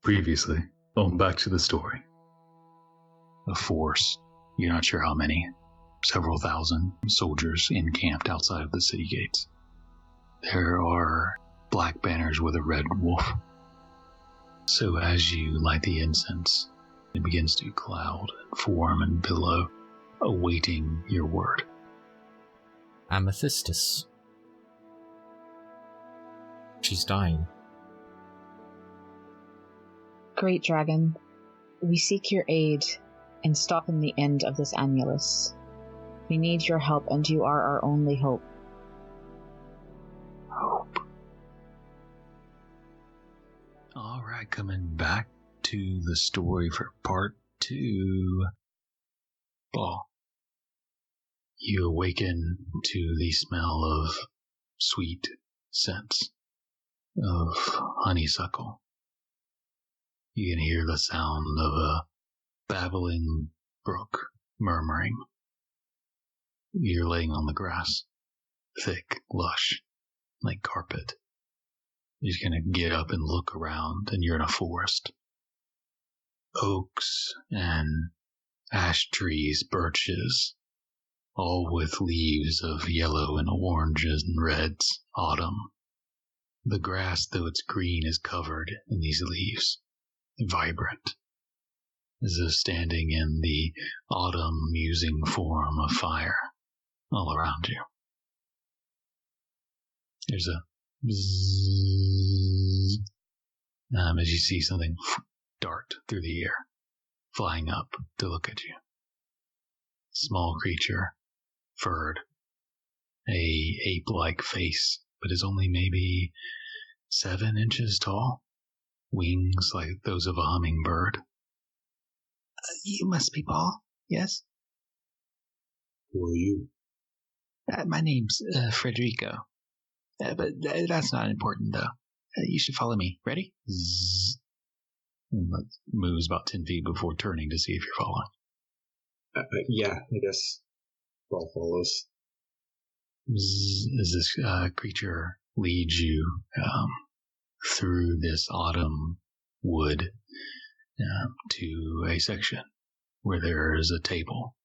Previously, back to the story. A force, you're not sure how many, several thousand soldiers encamped outside of the city gates. There are black banners with a red wolf. So as you light the incense, it begins to cloud and form and billow, awaiting your word. Amethystus. She's dying. Great dragon, we seek your aid in stopping the end of this annulus. We need your help, and you are our only hope. Hope. Alright, coming back to the story for part 2. Ball. You awaken to the smell of sweet scents of honeysuckle. You can hear the sound of a babbling brook murmuring. You're laying on the grass, thick, lush, like carpet. You're just gonna get up and look around, and you're in a forest. Oaks and ash trees, birches, all with leaves of yellow and oranges and reds, autumn. The grass, though it's green, is covered in these leaves, vibrant, as though standing in the autumn musing form of fire all around you. There's a bzzz, as you see something dart through the air, flying up to look at you. Small creature, furred, a ape-like face, but is only maybe 7 inches tall. Wings like those of a hummingbird. You must be Paul, yes? Who are you? My name's Frederico. But that's not important, though. You should follow me. Ready? Zzz. Moves about 10 feet before turning to see if you're following. Yeah, I guess Paul follows. Zzz, as this creature leads you through this autumn wood to a section where there is a table.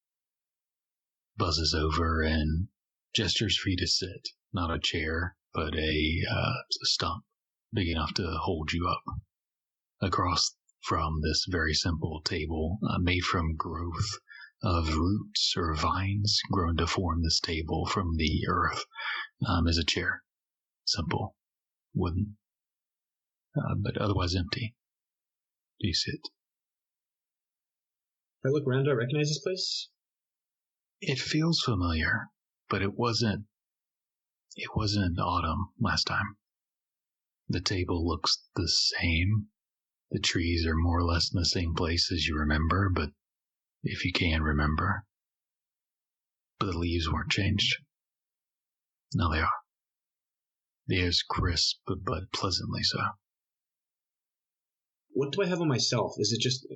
Buzzes over and gestures for you to sit. Not a chair, but a stump big enough to hold you up. Across from this very simple table, made from growth of roots or vines grown to form this table from the earth, is a chair. Simple, wooden, but otherwise empty. Do you sit? If I look around, do I recognize this place? It feels familiar, but it wasn't autumn last time. The table looks the same. The trees are more or less in the same place as you remember, but if you can remember. But the leaves weren't changed. Now they are. The air's crisp, but pleasantly so. What do I have on myself? Is it just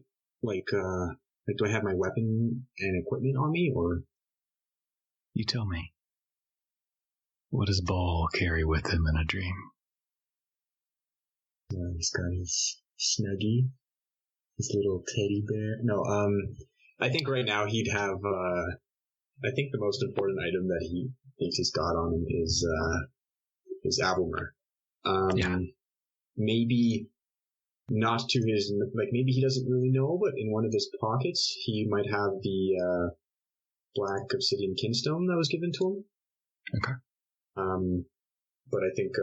like do I have my weapon and equipment on me, or? You tell me. What does Ball carry with him in a dream? He's got his Snuggie, his little teddy bear. No, I think right now he'd have, I think the most important item that he thinks he's got on him is his Abelmer. Yeah. Maybe not to his, like, maybe he doesn't really know, but in one of his pockets, he might have the black obsidian kinstone that was given to him. Okay. But I think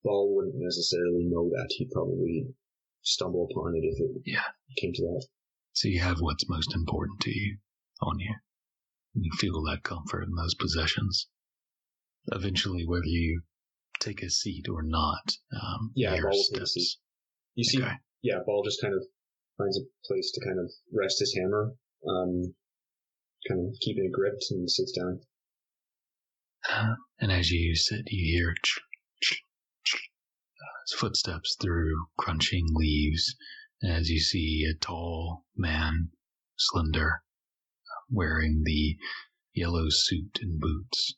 Ball wouldn't necessarily know that. He'd probably stumble upon it if it came to that. So you have what's most important to you on you. And you feel that comfort in those possessions. Eventually, whether you take a seat or not, Ball will take a seat. You see, okay. Ball just kind of finds a place to kind of rest his hammer, kind of keeping it gripped, and sits down. And as you sit, you hear footsteps through crunching leaves as you see a tall man, slender, wearing the yellow suit and boots,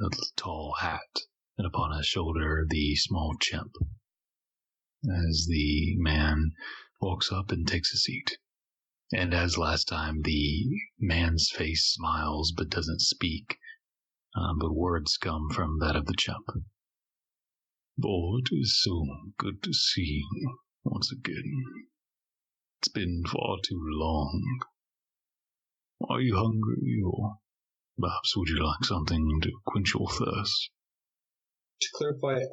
a tall hat, and upon his shoulder the small chimp. as the man walks up and takes a seat. And as last time, the man's face smiles but doesn't speak, but words come from that of the chump. "Boy, it is so good to see you once again. It's been far too long. Are you hungry, or perhaps would you like something to quench your thirst?" To clarify,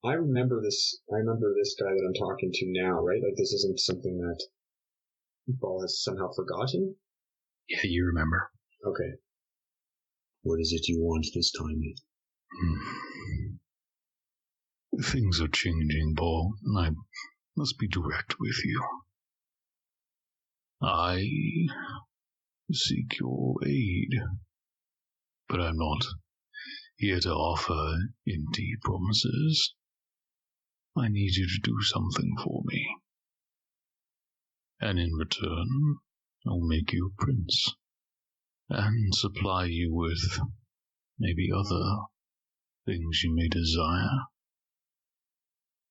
I remember this guy that I'm talking to now, right? Like, this isn't something that Ball has somehow forgotten? Yeah, you remember. Okay. What is it you want this time? Things are changing, Paul, and I must be direct with you. I seek your aid, but I'm not here to offer empty promises. I need you to do something for me. And in return, I'll make you a prince, and supply you with maybe other things you may desire.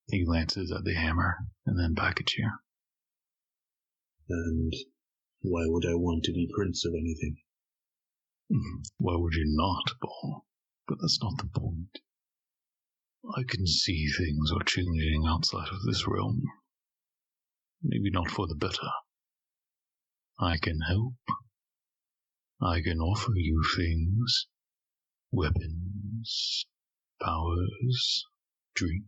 He glances at the hammer, and then back at you. And why would I want to be prince of anything? Why would you not, Paul? But that's not the point. I can see things are changing outside of this realm. Maybe not for the better. I can help. I can offer you things. Weapons, powers, drink,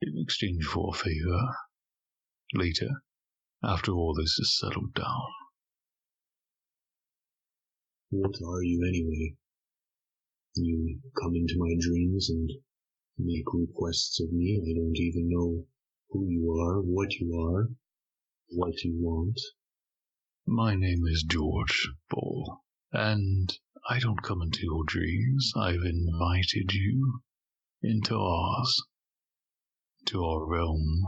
in exchange for a favor. Later, after all this is settled down. What are you anyway? You come into my dreams and make requests of me. I don't even know who you are, what you want. My name is George Ball, and I don't come into your dreams. I've invited you into ours, to our realm.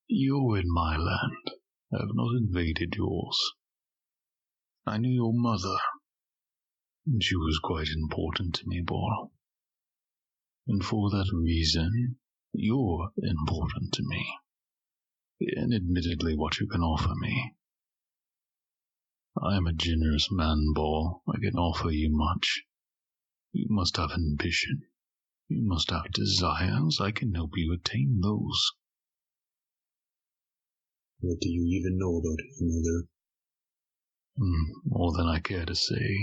You're in my land. I have not invaded yours. I knew your mother, and she was quite important to me, Ball. And for that reason, you're important to me. And admittedly, what you can offer me. I am a generous man, Ball. I can offer you much. You must have ambition. You must have desires. I can help you attain those. What do you even know about your mother? More than I care to say.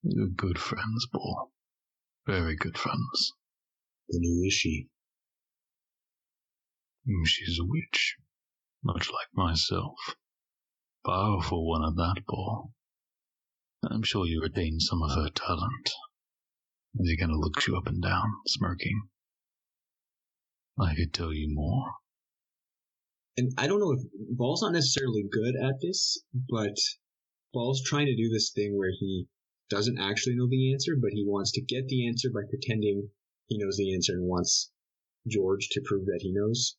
We're good friends, Ball. Very good friends. Then who is she? She's a witch, much like myself. Powerful one at that, Ball. I'm sure you retain some of her talent. As he kind of looks you up and down, smirking. I could tell you more. And I don't know if Ball's not necessarily good at this, but Ball's trying to do this thing where he doesn't actually know the answer, but he wants to get the answer by pretending he knows the answer and wants George to prove that he knows.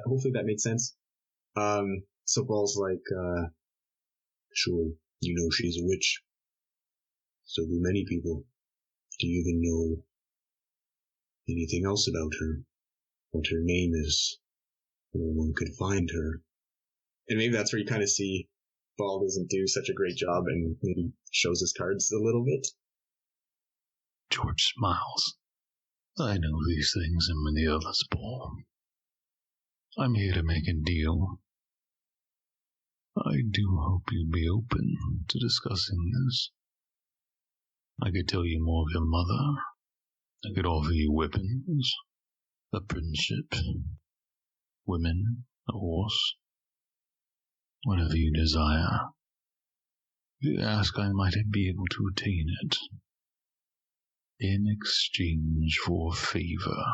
Hopefully that makes sense. So Ball's like, sure, you know she's a witch. So do many people. Do you even know anything else about her? What her name is? Where one could find her? And maybe that's where you kind of see Ball doesn't do such a great job and maybe shows his cards a little bit. George smiles. I know these things and many others, Ball. I'm here to make a deal. I do hope you'd be open to discussing this. I could tell you more of your mother. I could offer you weapons, a friendship, women, a horse, whatever you desire. If you ask, I might be able to attain it in exchange for a favor.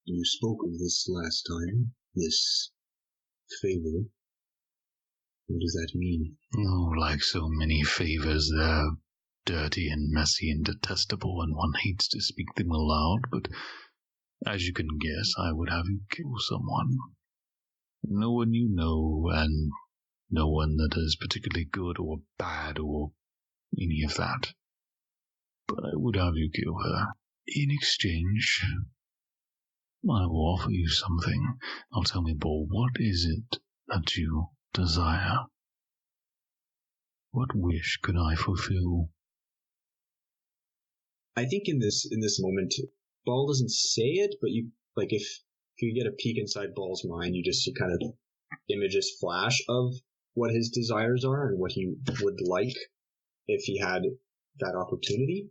You spoke of this last time, this favor. What does that mean? Oh, like so many favors, they're dirty and messy and detestable, and one hates to speak them aloud, but as you can guess, I would have you kill someone. No one you know, and no one that is particularly good or bad or any of that. but I would have you kill her. In exchange, I will offer you something. Now tell me, Bull, what is it that you desire? What wish could I fulfill? I think in this moment, Ball doesn't say it, but you like if you get a peek inside Ball's mind, you just see kind of images flash of what his desires are and what he would like if he had that opportunity.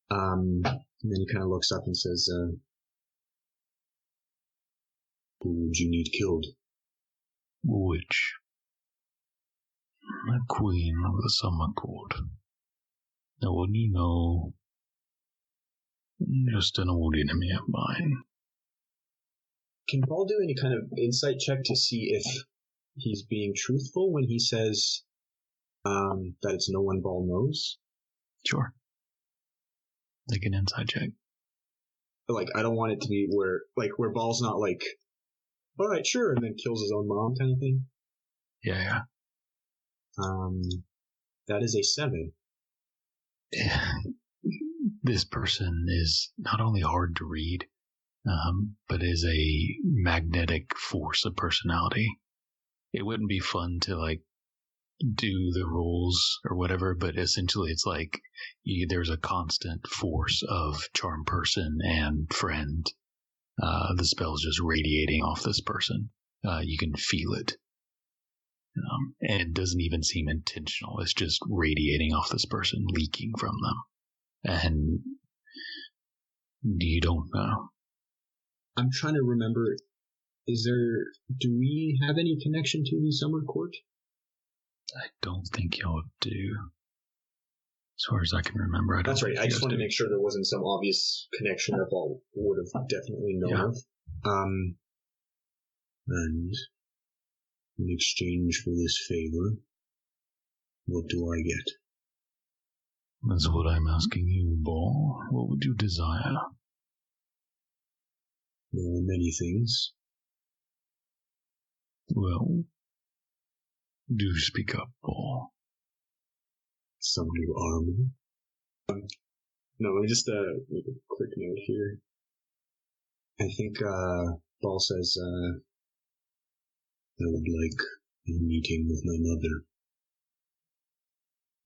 And then he kind of looks up and says, "Who would you need killed?" Which? The Queen of the Summer Court. Now, wouldn't you know, just an old enemy of mine. Can Ball do any kind of insight check to see if he's being truthful when he says that it's no one Ball knows? Sure. Like an insight check. Like, I don't want it to be where Ball's not like, all right, sure, and then kills his own mom kind of thing. Yeah. That is a 7. This person is not only hard to read, but is a magnetic force of personality. It wouldn't be fun to like do the rules or whatever, but essentially it's like there's a constant force of charm person and friend. The spell's just radiating off this person. You can feel it. And it doesn't even seem intentional. It's just radiating off this person, leaking from them. And you don't know. I'm trying to remember, do we have any connection to the Summer Court? I don't think y'all do. As far as I can remember, I don't. That's right. I just wanted to make sure there wasn't some obvious connection that Ball would have definitely known of. And in exchange for this favor, what do I get? That's what I'm asking you, Ball. What would you desire? There are many things. Well, do speak up, Ball. Some new armor. No, let me just make a quick note here. I think Ball says, I would like a meeting with my mother.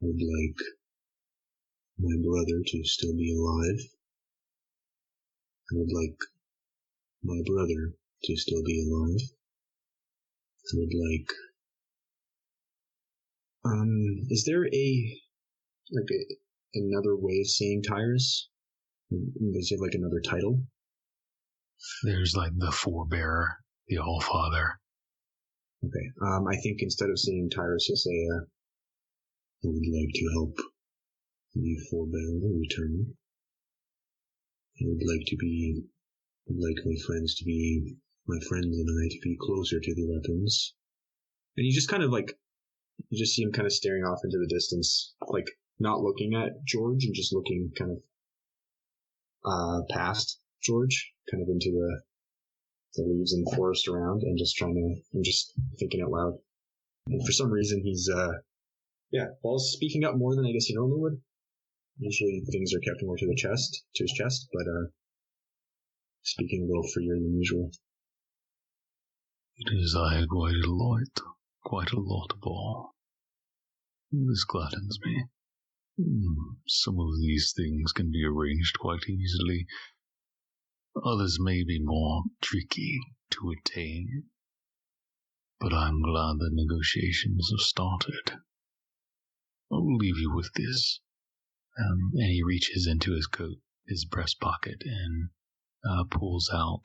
I would like my brother to still be alive. I would like my brother to still be alive. I would like... is there another way of saying Tyrus? Is there like another title? There's like the forebearer, the Allfather. Okay. I think instead of saying Tyrus, you'll say, I would like to help the forebearer return. I would like my friends to be, my friends and I to be closer to the weapons. And you just kind of like, you just see him kind of staring off into the distance, like not looking at George and just looking kind of past George, kind of into the leaves in the forest around, and just thinking out loud. And for some reason, he's Ball's speaking up more than I guess he normally would. Usually things are kept more to his chest, but speaking a little freer than usual. It is I quite a lot, Ball. This gladdens me. Some of these things can be arranged quite easily. Others may be more tricky to attain. But I'm glad the negotiations have started. I'll leave you with this. And he reaches into his coat, his breast pocket, and pulls out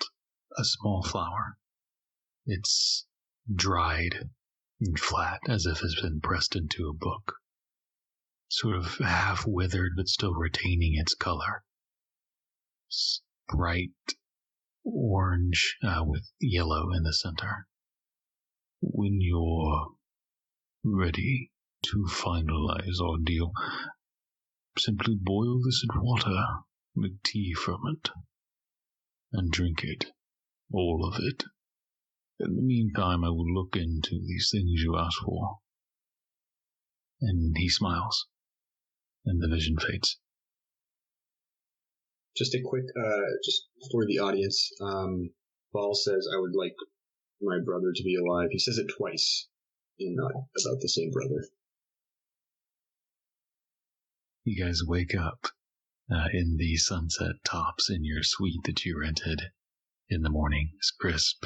a small flower. It's dried and flat, as if it's been pressed into a book. Sort of half withered, but still retaining its color. It's bright orange with yellow in the center. When you're ready to finalize our deal, simply boil this in water, make tea from it, and drink it, all of it. In the meantime, I will look into these things you asked for. And he smiles, and the vision fades. Just a quick, just for the audience, Paul says, I would like my brother to be alive. He says it twice, and not about the same brother. You guys wake up in the sunset tops in your suite that you rented in the morning. It's crisp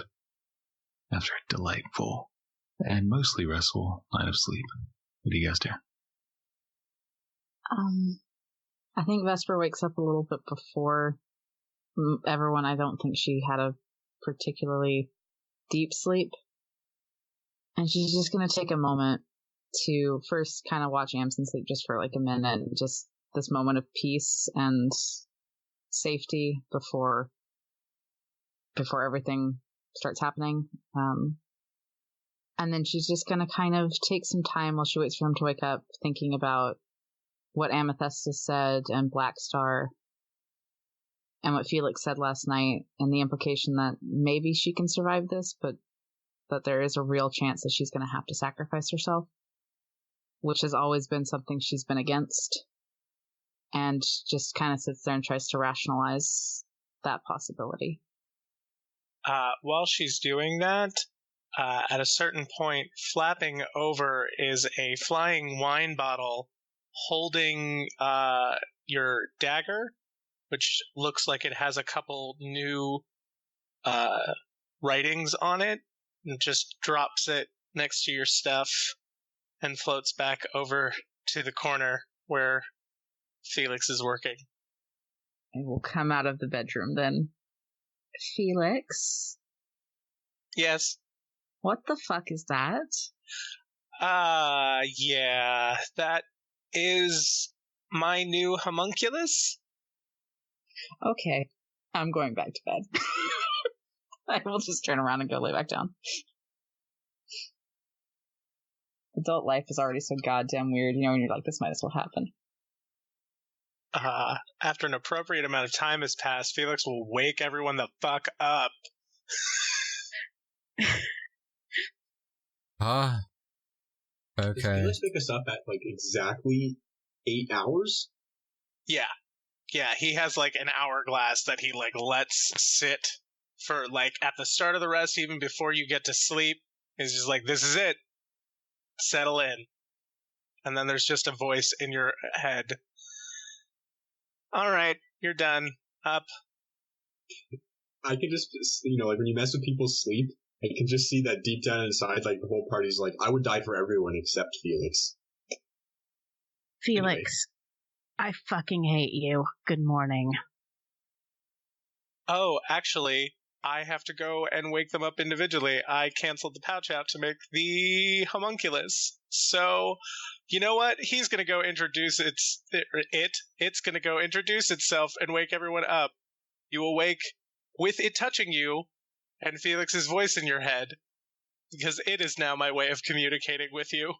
after a delightful and mostly restful night of sleep. What do you guys do? I think Vesper wakes up a little bit before everyone. I don't think she had a particularly deep sleep. And she's just going to take a moment to first kind of watch Amsen sleep just for like a minute. Just this moment of peace and safety before everything starts happening. And then she's just going to kind of take some time while she waits for him to wake up, thinking about what Amethystus said and Blackstar and what Felix said last night, and the implication that maybe she can survive this, but that there is a real chance that she's going to have to sacrifice herself, which has always been something she's been against, and just kind of sits there and tries to rationalize that possibility. While she's doing that, at a certain point, flapping over is a flying wine bottle holding your dagger, which looks like it has a couple new writings on it, and just drops it next to your stuff and floats back over to the corner where Felix is working. I will come out of the bedroom then. Felix? Yes? What the fuck is that? Yeah, that is my new homunculus. Okay, I'm going back to bed. I will just turn around and go lay back down. Adult life is already so goddamn weird, when you're like, this might as well happen. After an appropriate amount of time has passed, Felix will wake everyone the fuck up. Okay. Does Felix pick us up at exactly 8 hours? Yeah, he has an hourglass that he lets sit for at the start of the rest, even before you get to sleep. He's just this is it. Settle in. And then there's just a voice in your head. All right, you're done. Up. I can just, when you mess with people's sleep, I can just see that deep down inside, the whole party's I would die for everyone except Felix. Felix, anyway. I fucking hate you. Good morning. Oh, actually, I have to go and wake them up individually. I canceled the pouch out to make the homunculus. So, you know what? He's going to go introduce It's going to go introduce itself and wake everyone up. You will wake with it touching you and Felix's voice in your head, because it is now my way of communicating with you.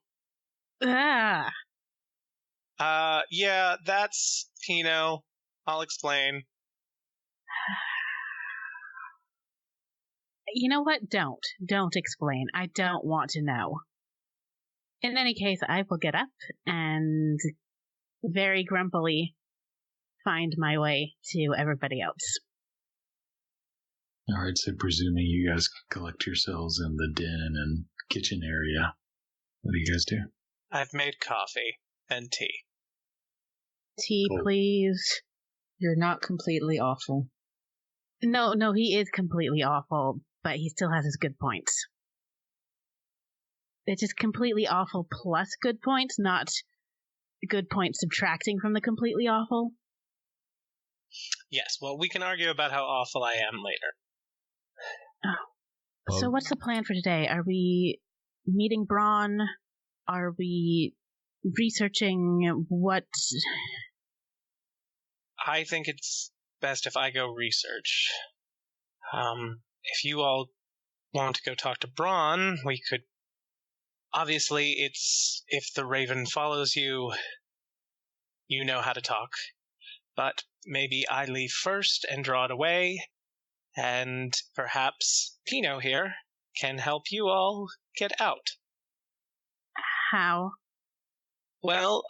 Ah. Yeah, that's Pino. I'll explain. You know what? Don't explain. I don't want to know. In any case, I will get up and very grumpily find my way to everybody else. All right, so presuming you guys collect yourselves in the den and kitchen area, what do you guys do? I've made coffee and tea. Tea, please. You're not completely awful. No, he is completely awful, but he still has his good points. It's just completely awful plus good points, not good points subtracting from the completely awful. Yes, well, we can argue about how awful I am later. Oh. So what's the plan for today? Are we meeting Braun? Are we researching what? I think it's best if I go research. If you all want to go talk to Braun, we could... Obviously, if the Raven follows you, you know how to talk. But maybe I leave first and draw it away, and perhaps Pino here can help you all get out. How? Well,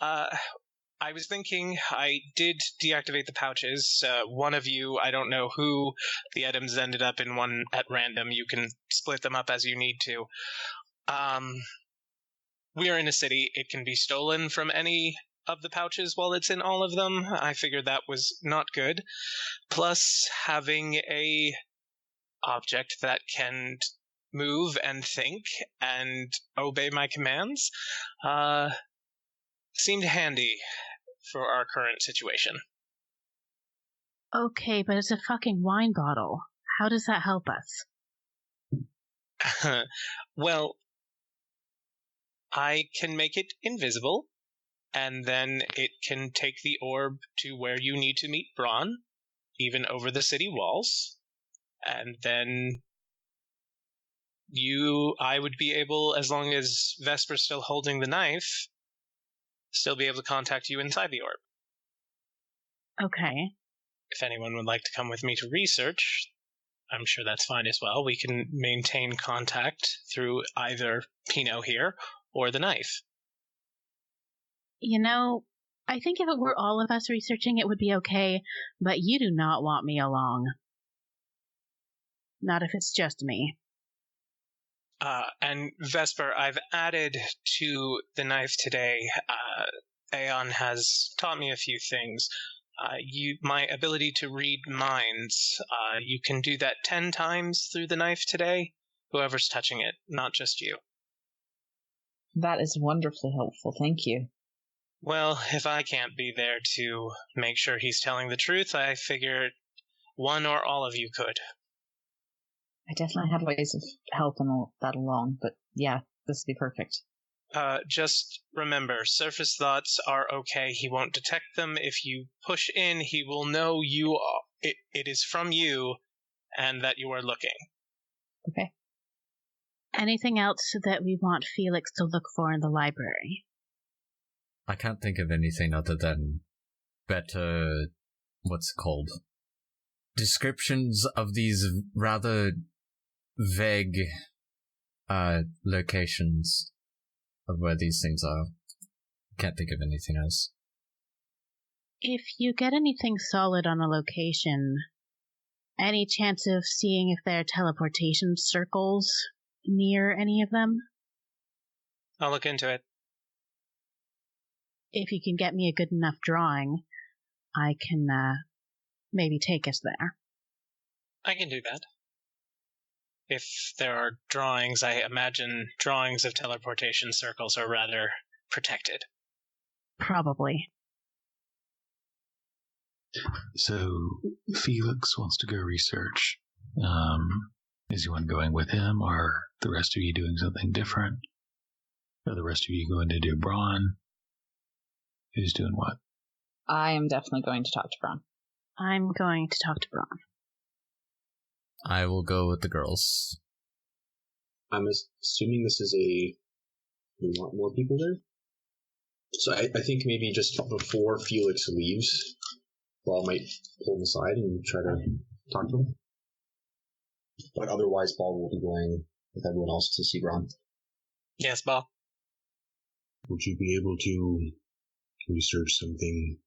I was thinking I did deactivate the pouches. One of you, I don't know who, the items ended up in one at random. You can split them up as you need to. We are in a city. It can be stolen from any of the pouches while it's in all of them. I figured that was not good. Plus, having a object that can move and think and obey my commands seemed handy for our current situation. Okay, but it's a fucking wine bottle. How does that help us? Well, I can make it invisible, and then it can take the orb to where you need to meet Braun, even over the city walls, and then I would be able, as long as Vesper's still holding the knife, still be able to contact you inside the orb. Okay. If anyone would like to come with me to research, I'm sure that's fine as well. We can maintain contact through either Pinot here or the knife. You know, I think if it were all of us researching, it would be okay, but you do not want me along. Not if it's just me. And Vesper, I've added to the knife today. Aeon has taught me a few things. My ability to read minds. You can do that 10 times through the knife today. Whoever's touching it, not just you. That is wonderfully helpful. Thank you. Well, if I can't be there to make sure he's telling the truth, I figured one or all of you could. I definitely have ways of helping that along, but yeah, this would be perfect. Just remember, surface thoughts are okay. He won't detect them. If you push in, he will know it is from you and that you are looking. Okay. Anything else that we want Felix to look for in the library? I can't think of anything other than better, what's it called? Descriptions of these rather vague locations of where these things are. Can't think of anything else. If you get anything solid on a location, any chance of seeing if there are teleportation circles near any of them? I'll look into it. If you can get me a good enough drawing, I can maybe take us there. I can do that. If there are drawings, I imagine drawings of teleportation circles are rather protected. Probably. So, Felix wants to go research. Is he one going with him, or are the rest of you doing something different? Are the rest of you going to do Braun? Who's doing what? I am definitely going to talk to Braun. I'm going to talk to Braun. I will go with the girls. I'm assuming this is we want more people there? So I think maybe just before Felix leaves, Ball might pull him aside and try to talk to him. But otherwise, Ball will be going with everyone else to see Braun. Yes, Ball. Would you be able to research something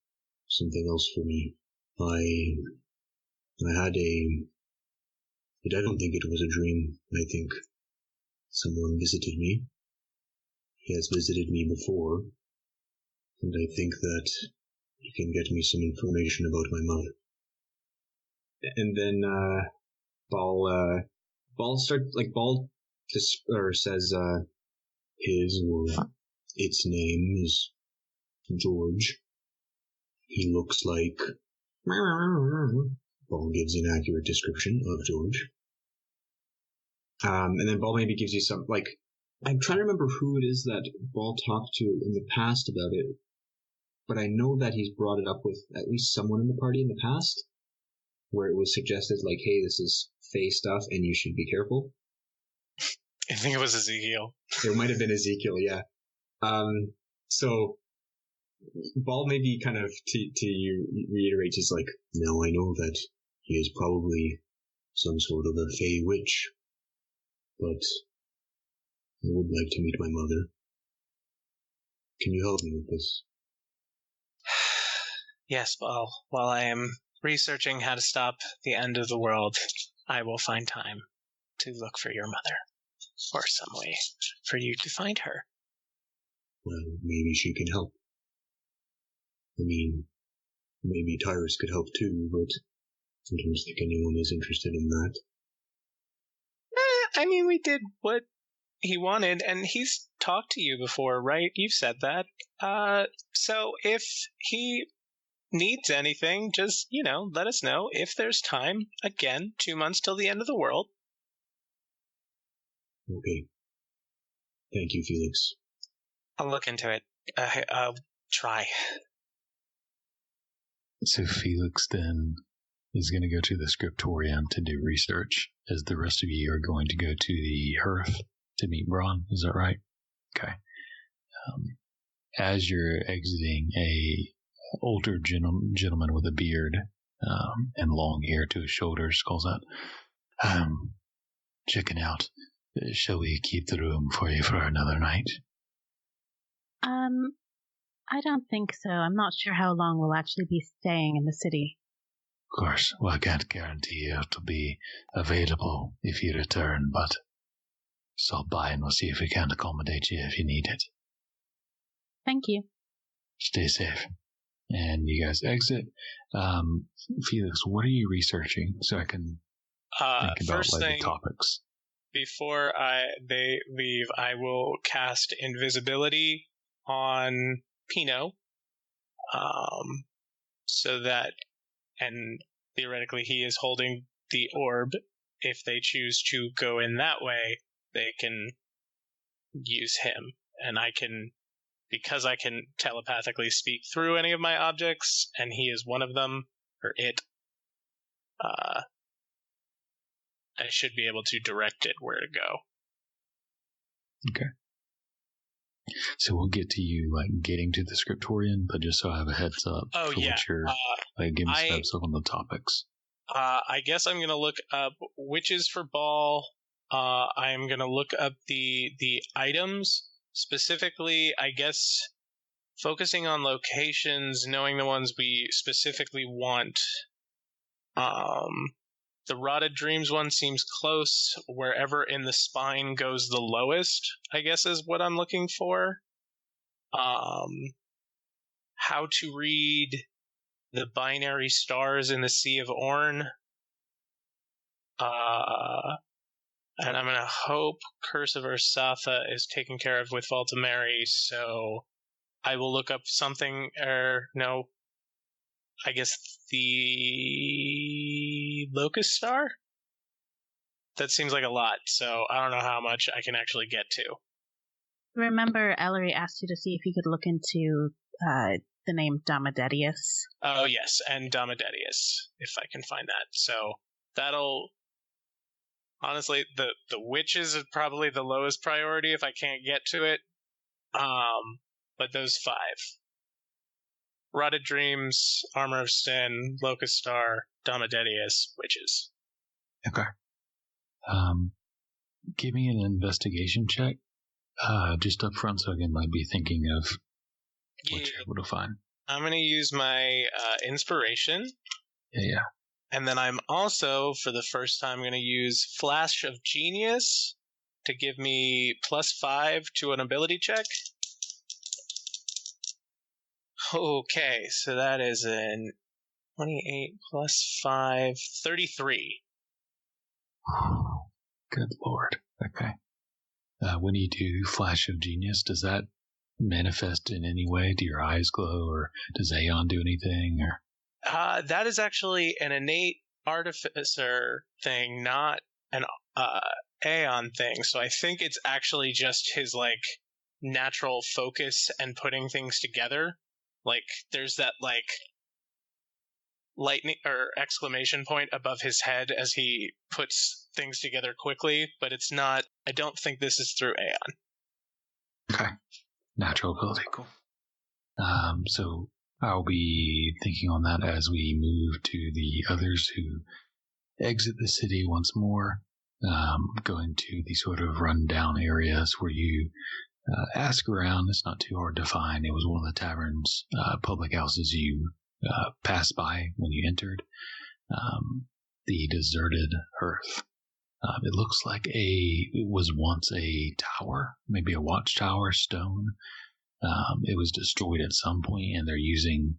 else for me? I had I don't think it was a dream. I think someone visited me. He has visited me before, and I think that he can get me some information about my mother. And then Ball says Its name is George. He looks like... Ball gives an accurate description of George. and then Ball maybe gives you some, I'm trying to remember who it is that Ball talked to in the past about it, but I know that he's brought it up with at least someone in the party in the past, where it was suggested, hey, this is Fae stuff and you should be careful. I think it was Ezekiel. It might have been Ezekiel, yeah. So Ball maybe kind of to you reiterates is Now I know that he is probably some sort of a Fey witch, but I would like to meet my mother. Can you help me with this? Yes, well, while I am researching how to stop the end of the world, I will find time to look for your mother, or some way for you to find her. Well, maybe she can help. I mean, maybe Tyrus could help too, but I don't think anyone is interested in that. I mean, we did what he wanted, and he's talked to you before, right? You've said that. So if he needs anything, just, let us know. If there's time, again, 2 months till the end of the world. Okay. Thank you, Felix. I'll look into it. I'll try. So Felix then is going to go to the scriptorium to do research, as the rest of you are going to go to the hearth to meet Braun. Is that right? Okay. As you're exiting, a older gentleman with a beard and long hair to his shoulders calls out, checking out. Shall we keep the room for you for another night? I don't think so. I'm not sure how long we'll actually be staying in the city. Of course. Well, I can't guarantee it'll be available if you return, but stop by and we'll see if we can accommodate you if you need it. Thank you. Stay safe. And you guys exit. Felix, what are you researching so I can think about the topics? Before they leave, I will cast invisibility on Pino, so that, and theoretically he is holding the orb. If they choose to go in that way, they can use him, and I can, because I can telepathically speak through any of my objects, and he is one of them, or it, I should be able to direct it where to go. Okay. So we'll get to you getting to the scriptorium, but just so I have a heads up for what you're give me some heads up on the topics. I guess I'm gonna look up witches for ball. I am gonna look up the items specifically. I guess focusing on locations, knowing the ones we specifically want. The Rotted Dreams one seems close. Wherever in the spine goes the lowest, I guess, is what I'm looking for. How to read the binary stars in the Sea of Orn. And I'm going to hope Curse of Ursatha is taken care of with Valtameri, so I will look up something, I guess the Locust Star? That seems like a lot, so I don't know how much I can actually get to. Remember, Ellery asked you to see if you could look into the name Damodetius. Oh, yes, and Damodetius, if I can find that. So that'll... Honestly, the witches is probably the lowest priority if I can't get to it. But those 5. Rotted Dreams, Armor of Sin, Locust Star, Damodetius, witches. Okay. Give me an investigation check, just up front so I can be thinking of what you're able to find. I'm going to use my inspiration. Yeah. And then I'm also, for the first time, going to use Flash of Genius to give me +5 to an ability check. Okay, so that is an 28 + 5, 33. Good Lord. Okay. When you do Flash of Genius, does that manifest in any way? Do your eyes glow, or does Aeon do anything? Or that is actually an innate artificer thing, not an Aeon thing. So I think it's actually just his natural focus and putting things together. There's that lightning or exclamation point above his head as he puts things together quickly, but it's not. I don't think this is through Aeon. Okay. Natural ability, cool. So I'll be thinking on that as we move to the others who exit the city once more, going to the sort of rundown areas where you ask around. It's not too hard to find. It was one of the taverns, public houses you passed by when you entered. The deserted hearth. It looks like it was once a tower, maybe a watchtower, stone. It was destroyed at some point, and they're using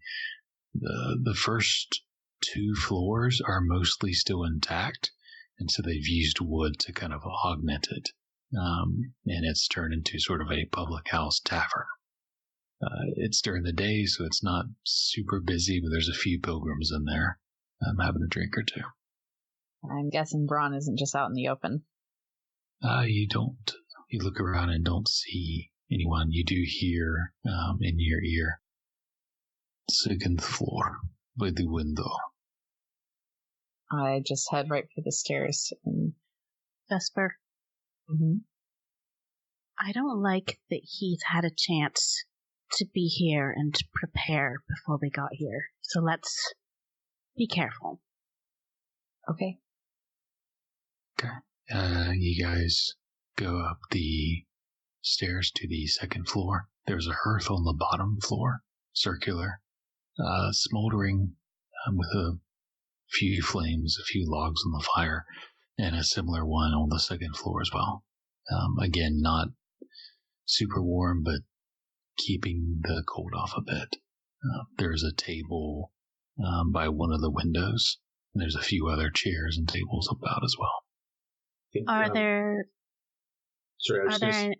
the first 2 floors are mostly still intact, and so they've used wood to kind of augment it. And it's turned into sort of a public house tavern. It's during the day, so it's not super busy, but there's a few pilgrims in there having a drink or two. I'm guessing Braun isn't just out in the open. You look around and don't see anyone. You do hear in your ear, 2nd floor by the window. I just head right for the stairs. And... Vesper. Mm-hmm. I don't like that he's had a chance to be here and to prepare before we got here. So let's be careful. Okay. You guys go up the stairs to the 2nd floor. There's a hearth on the bottom floor, circular, smoldering with a few flames, a few logs on the fire, and a similar one on the 2nd floor as well. Again, not super warm, but keeping the cold off a bit. There's a table by one of the windows, and there's a few other chairs and tables about as well. Are there... Sorry, I was are there...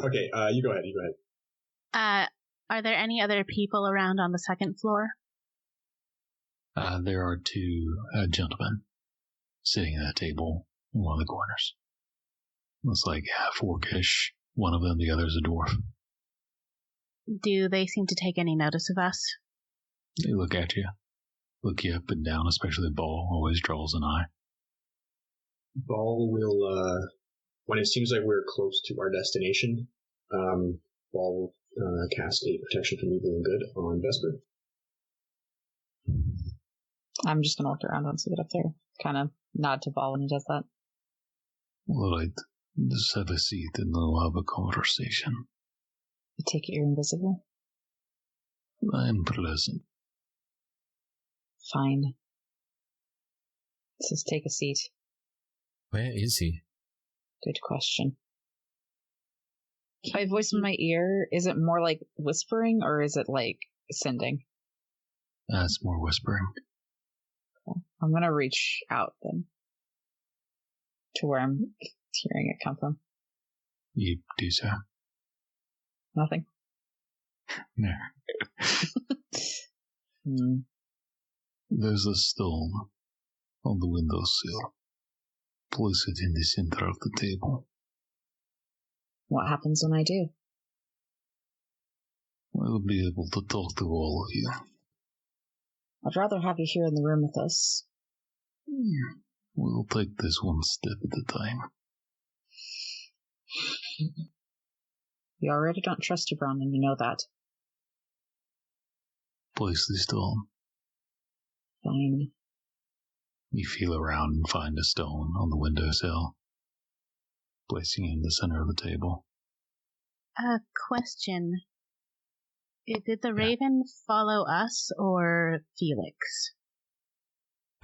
Okay, you go ahead. Are there any other people around on the 2nd floor? There are 2 gentlemen sitting at a table in one of the corners. Looks like half orcish. One of them, the other's a dwarf. Do they seem to take any notice of us? They look at you. Look you up and down, especially Ball always draws an eye. Ball will, when it seems like we're close to our destination, Ball will cast a protection from evil and good on Vesper. I'm just going to look around once we get up there. Kind of nod to Ball when he does that. All right, let's have a seat and we'll have a conversation. I take it you're invisible? I'm pleasant. Fine. Let's just take a seat. Where is he? Good question. My voice in my ear, is it more like whispering or is it like sending? That's more whispering. Okay. I'm going to reach out then to where I'm hearing it come from. You do so. Nothing? No. Hmm. There's a stone on the windowsill. Place it in the center of the table. What happens when I do? We'll be able to talk to all of you. I'd rather have you here in the room with us. We'll take this one step at a time. We already don't trust you, Braun, and you know that. Place the stone. Fine. You feel around and find a stone on the windowsill, placing it in the center of the table. Question. Did the raven follow us or Felix?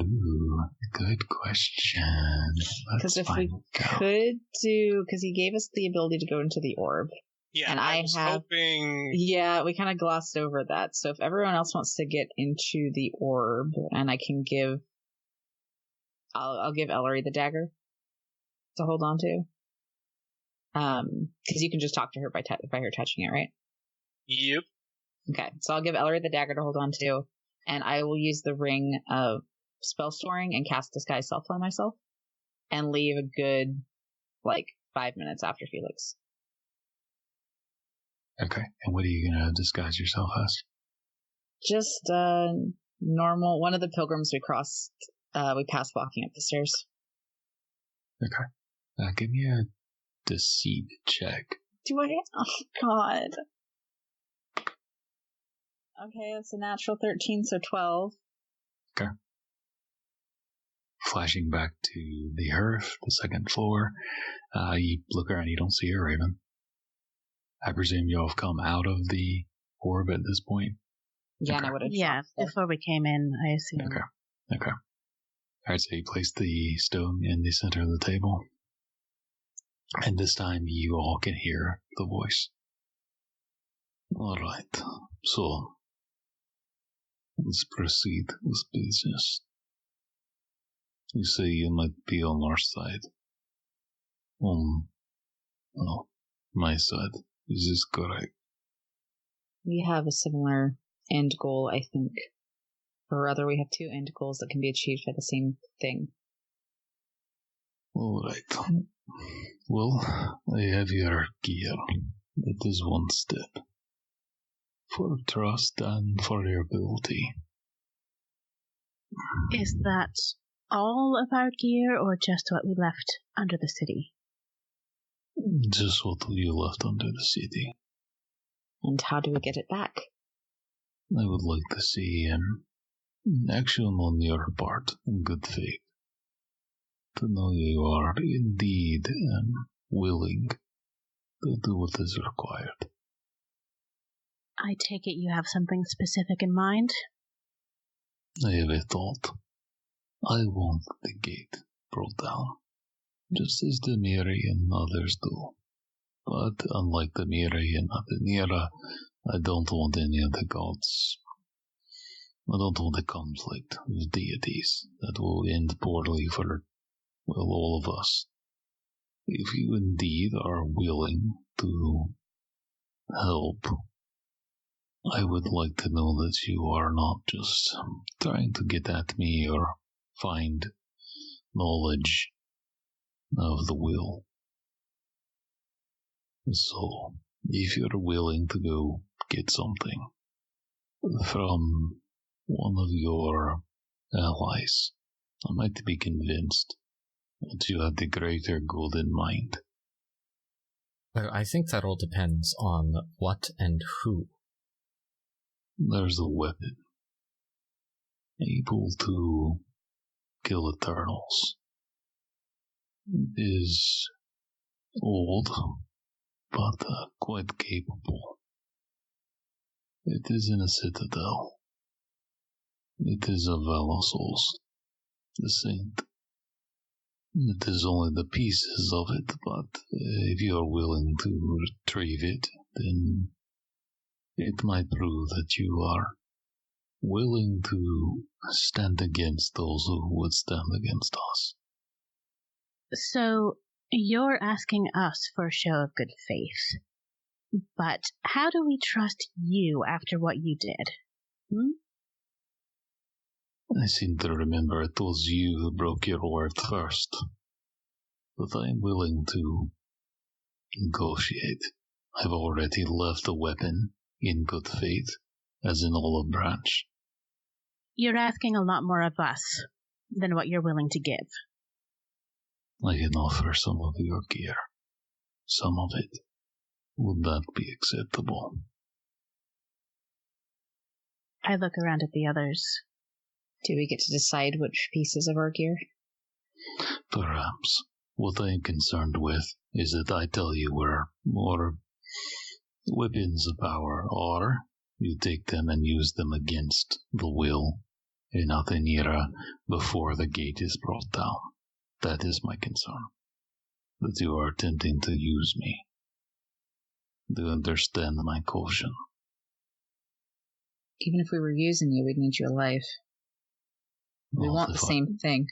Ooh, good question. Because if we could do... Because he gave us the ability to go into the orb. Yeah, and I was hoping... Yeah, we kind of glossed over that. So if everyone else wants to get into the orb, and I can give... I'll give Ellery the dagger to hold on to. Because you can just talk to her by her touching it, right? Yep. Okay, so I'll give Ellery the dagger to hold on to, and I will use the ring of spell storing and cast Disguise Self on myself, and leave a good, 5 minutes after Felix. Okay, and what are you going to disguise yourself as? Just, normal, one of the pilgrims we passed walking up the stairs. Okay. Give me a deceit check. Do I? Oh, God. Okay, it's a natural 13, so 12. Okay. Flashing back to the hearth, the second floor, you look around, you don't see a raven. I presume you all have come out of the orb at this point? Yeah, and I would have Yeah, before we came in, I assume. Okay. Alright, so you place the stone in the center of the table. And this time you all can hear the voice. Alright, so let's proceed with business. You say you might be on our side. No, my side. Is this correct? We have a similar end goal, I think. Or rather, we have two end goals that can be achieved by the same thing. Alright. Well, I have your gear. It is one step. For trust and for your ability. Is that all of our gear, or just what we left under the city? Just what you left under the city. And how do we get it back? I would like to see action on your part in good faith. To know you are indeed willing to do what is required. I take it you have something specific in mind? I have a thought. I want the gate brought down, just as the Miri and others do. But unlike the Miri and Atenira, I don't want any of the gods. I don't want a conflict with deities that will end poorly for, well, all of us. If you indeed are willing to help, I would like to know that you are not just trying to get at me or find knowledge of the will. So, if you're willing to go get something from one of your allies, I might be convinced that you have the greater good in mind. Well, I think that all depends on what and who. There's a weapon able to kill Eternals. It is old, but quite capable. It is in a citadel. It is of Velosos, the saint. It is only the pieces of it, but if you are willing to retrieve it, then it might prove that you are willing to stand against those who would stand against us. So, you're asking us for a show of good faith. But how do we trust you after what you did? I seem to remember it was you who broke your word first. But I am willing to negotiate. I've already left the weapon in good faith as an olive branch. You're asking a lot more of us than what you're willing to give. I can offer some of your gear. Some of it. Would that be acceptable? I look around at the others. Do we get to decide which pieces of our gear? Perhaps. What I am concerned with is that I tell you where more weapons of power are, you take them and use them against the will in Atenira before the gate is brought down. That is my concern. That you are attempting to use me. Do you understand my caution? Even if we were using you, we'd need you alive. We want the same thing.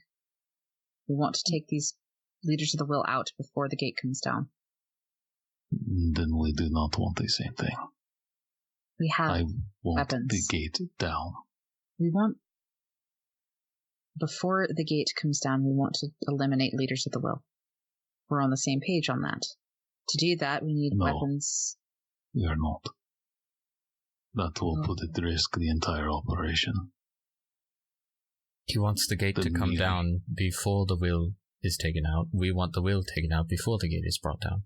We want to take these leaders of the will out before the gate comes down. Then we do not want the same thing. We have I want weapons. the gate down. We want... Before the gate comes down, we want to eliminate leaders of the will. We're on the same page on that. To do that, we need weapons. We are not. That will put at risk the entire operation. He wants the gate to come down before the will is taken out. We want the will taken out before the gate is brought down.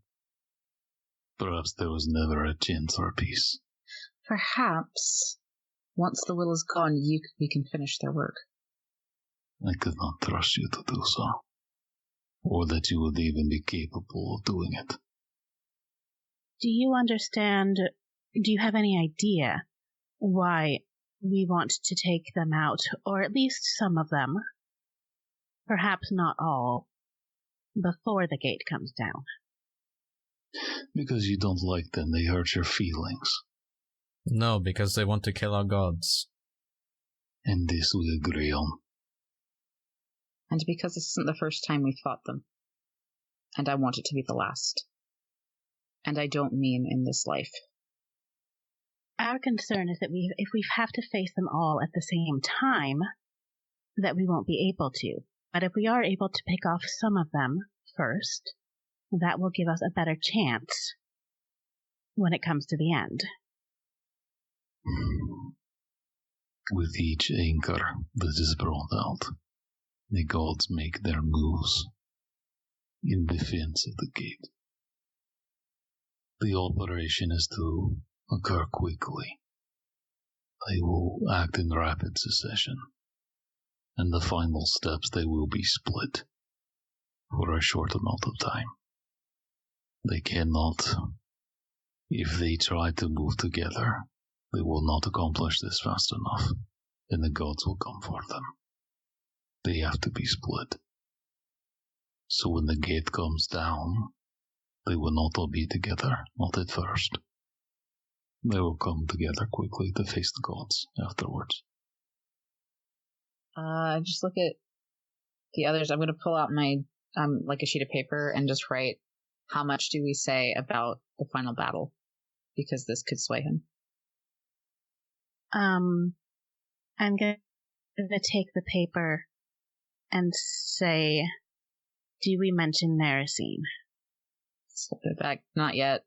Perhaps there was never a chance or peace. Perhaps, once the will is gone, we can finish their work. I could not trust you to do so. Or that you would even be capable of doing it. Do you understand, do you have any idea why we want to take them out, or at least some of them, perhaps not all, before the gate comes down. Because you don't like them, they hurt your feelings. No, because they want to kill our gods. And this we agree on. And because this isn't the first time we fought them. And I want it to be the last. And I don't mean in this life. Our concern is that if we have to face them all at the same time, that we won't be able to. But if we are able to pick off some of them first, that will give us a better chance when it comes to the end. With each anchor that is brought out, the gods make their moves in defense of the gate. The operation is to occur quickly. They will act in rapid succession, and the final steps they will be split for a short amount of time. They cannot, if they try to move together, they will not accomplish this fast enough, and the gods will come for them. They have to be split. So when the gate comes down, they will not all be together, not at first. They will come together quickly to face the gods afterwards. Just look at the others. I'm going to pull out my, like a sheet of paper and just write, how much do we say about the final battle? Because this could sway him. I'm going to take the paper and say, do we mention Narasine? Slip it back. Not yet.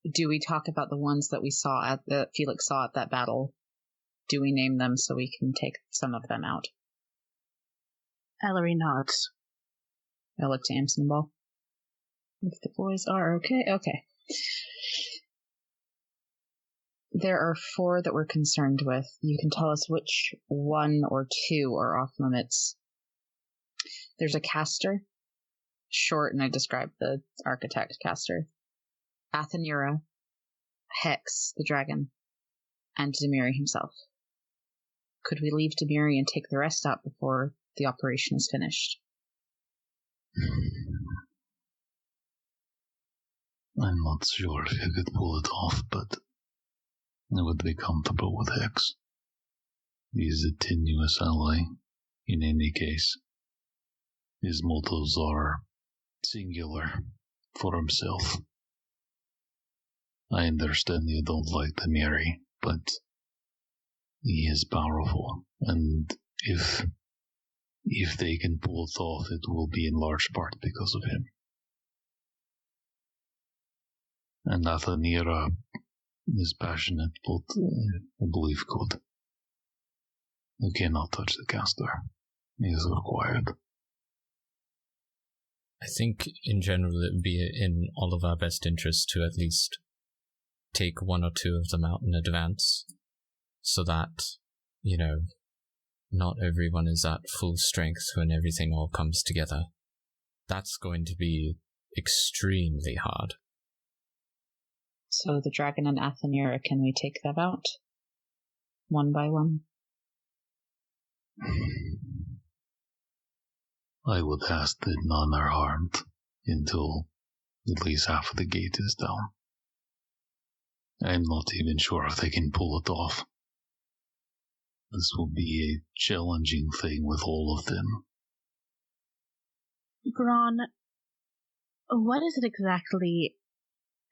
Do we talk about the ones that we saw that Felix saw at that battle? Do we name them so we can take some of them out? Ellery nods. I look to Amsen and Ball. If the boys are okay. Okay. There are 4 that we're concerned with. You can tell us which 1 or 2 are off limits. There's a caster. Short, and I described the architect caster. Athenura, Hex, the dragon, and Demiri himself. Could we leave Demiri and take the rest out before the operation is finished? I'm not sure if you could pull it off, but I would be comfortable with Hex. He is a tenuous ally, in any case. His motives are singular for himself. I understand you don't like Demiri, but he is powerful, and if they can pull it off, it will be in large part because of him. And Athenira is passionate, but I believe good. You cannot touch the caster. He is required. I think in general it would be in all of our best interest to at least take 1 or 2 of them out in advance, so that, not everyone is at full strength when everything all comes together. That's going to be extremely hard. So the dragon and Athenura, can we take them out? 1 by 1? I would ask that none are harmed until at least half of the gate is down. I'm not even sure if they can pull it off. This will be a challenging thing with all of them. Gron, what is it exactly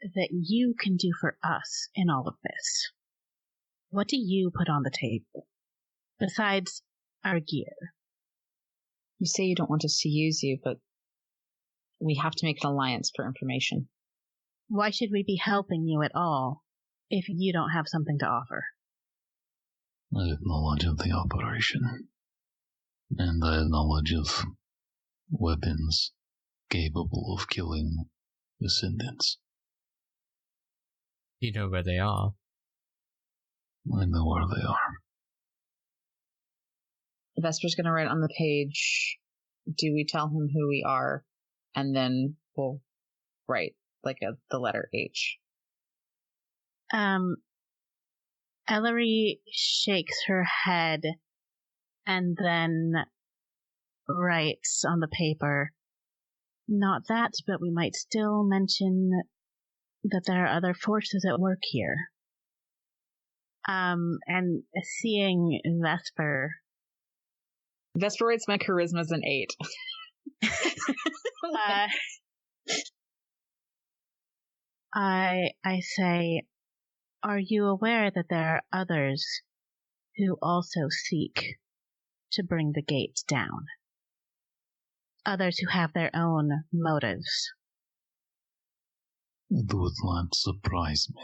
that you can do for us in all of this? What do you put on the table, besides our gear? You say you don't want us to use you, but we have to make an alliance for information. Why should we be helping you at all if you don't have something to offer? I have knowledge of the operation, and I have knowledge of weapons capable of killing descendants. You know where they are. I know where they are. Vesper's going to write on the page, do we tell him who we are? And then we'll write the letter H. Ellery shakes her head and then writes on the paper, "Not that, but we might still mention that there are other forces at work here." And seeing Vesper. Vesper rates my charisma as an 8. I say, "Are you aware that there are others who also seek to bring the gates down? Others who have their own motives?" It would not surprise me,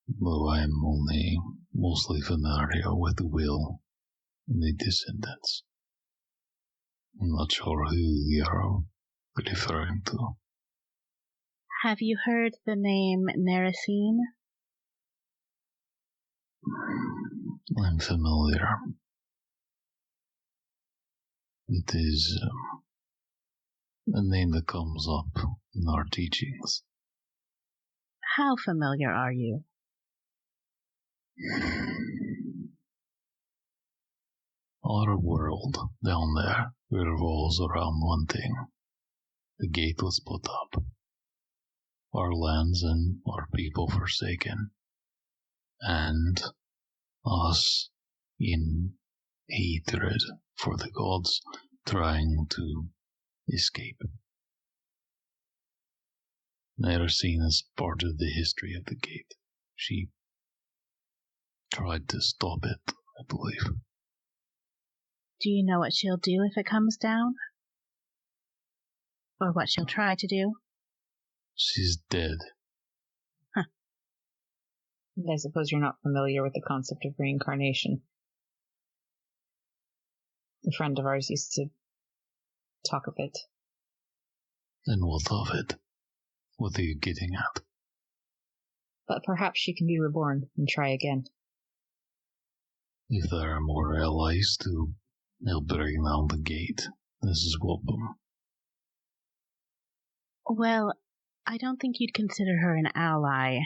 though I am only mostly familiar with the Will and the Descendants. I'm not sure who you're referring to. Have you heard the name Narasine? I'm familiar. It is a name that comes up in our teachings. How familiar are you? Our world down there revolves around one thing. The gate was put up. Our lands and our people forsaken. And us in hatred for the gods trying to escape. Narasine is part of the history of the gate. She tried to stop it, I believe. Do you know what she'll do if it comes down? Or what she'll try to do? She's dead. Huh. I suppose you're not familiar with the concept of reincarnation. A friend of ours used to talk of it. And what of it? What are you getting at? But perhaps she can be reborn and try again. If there are more allies to help bring down the gate, this is welcome. Well, I don't think you'd consider her an ally.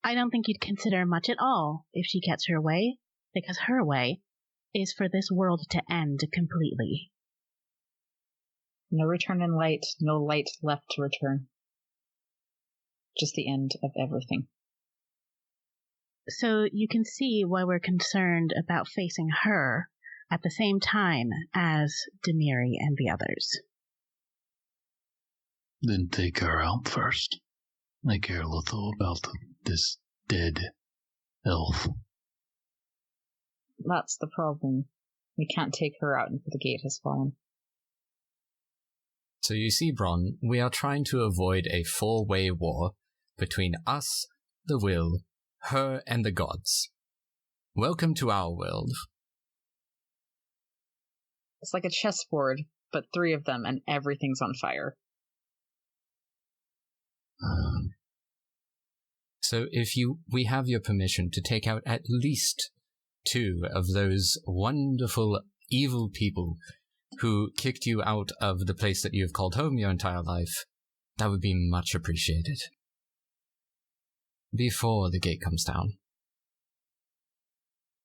I don't think you'd consider much at all if she gets her way, because her way is for this world to end completely. No return in light, no light left to return. Just the end of everything. So you can see why we're concerned about facing her at the same time as Demiri and the others. Then take her out first. I care little about this dead elf. That's the problem. We can't take her out until the gate has fallen. So you see, Bron, we are trying to avoid a four-way war between us, the Will, her, and the gods. Welcome to our world. It's like a chessboard, but 3 of them and everything's on fire. So we have your permission to take out at least 2 of those wonderful evil people who kicked you out of the place that you have called home your entire life, that would be much appreciated. Before the gate comes down.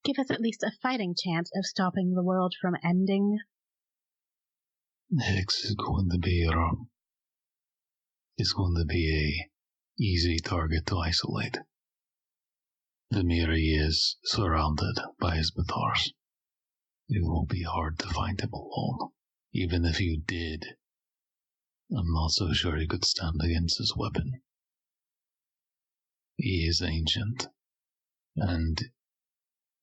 Give us at least a fighting chance of stopping the world from ending. Hex is going to be a easy target to isolate. Demiri is surrounded by his Bathars. It will be hard to find him alone. Even if you did, I'm not so sure he could stand against his weapon. He is ancient, and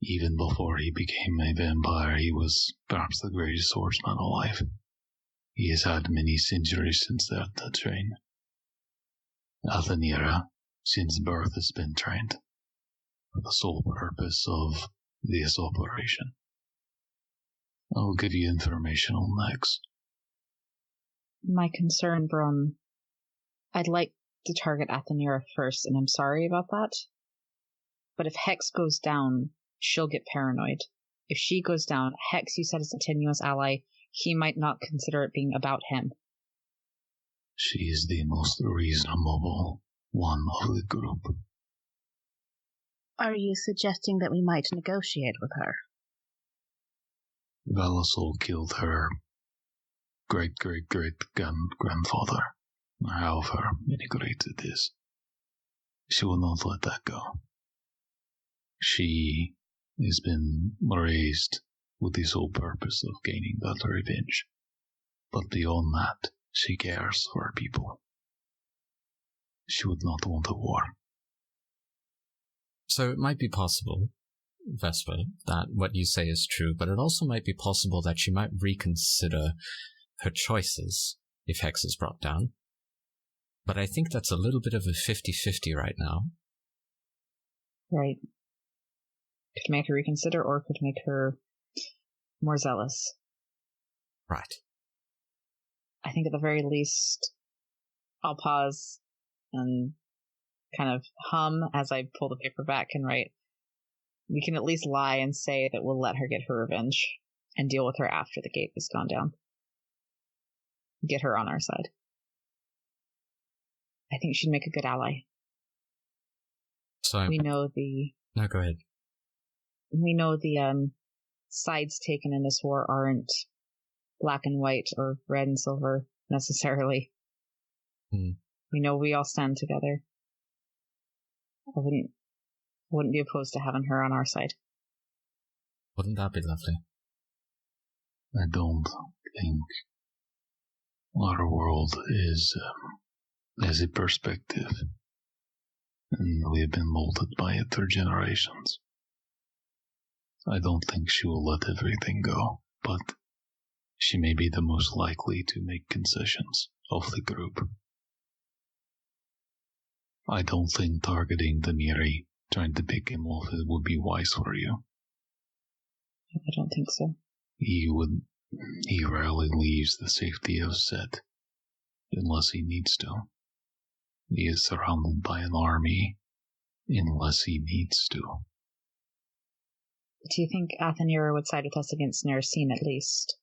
even before he became a vampire, he was perhaps the greatest swordsman alive. He has had many centuries since that train. Athenira, since birth, has been trained for the sole purpose of this operation. I will give you information on Hex. My concern, Bron, I'd like to target Athenira first, and I'm sorry about that. But if Hex goes down, she'll get paranoid. If she goes down, Hex, you said, is a tenuous ally. He might not consider it being about him. She is the most reasonable one of the group. Are you suggesting that we might negotiate with her? Velasol killed her great-great-great-grandfather. However great it is, she will not let that go. She has been raised with the sole purpose of gaining that revenge. But beyond that, she cares for her people. She would not want a war. So it might be possible, Vesper, that what you say is true, but it also might be possible that she might reconsider her choices if Hex is brought down. But I think that's a little bit of a 50-50 right now. Right. Could make her reconsider or could make her more zealous. Right. I think at the very least, I'll pause and kind of hum as I pull the paper back and write, we can at least lie and say that we'll let her get her revenge and deal with her after the gate has gone down. Get her on our side. I think she'd make a good ally. So we know the... No, go ahead. We know the sides taken in this war aren't black and white or red and silver necessarily. We know we all stand together. I wouldn't be opposed to having her on our side. Wouldn't that be lovely? I don't think our world has a perspective, and we have been molded by it through generations. I don't think she will let everything go, but she may be the most likely to make concessions of the group. I don't think targeting the Miri, trying to pick him off, it would be wise for you. I don't think so. He rarely leaves the safety of Set, unless he needs to. He is surrounded by an army, unless he needs to. Do you think Athenira would side with us against Narasine at least?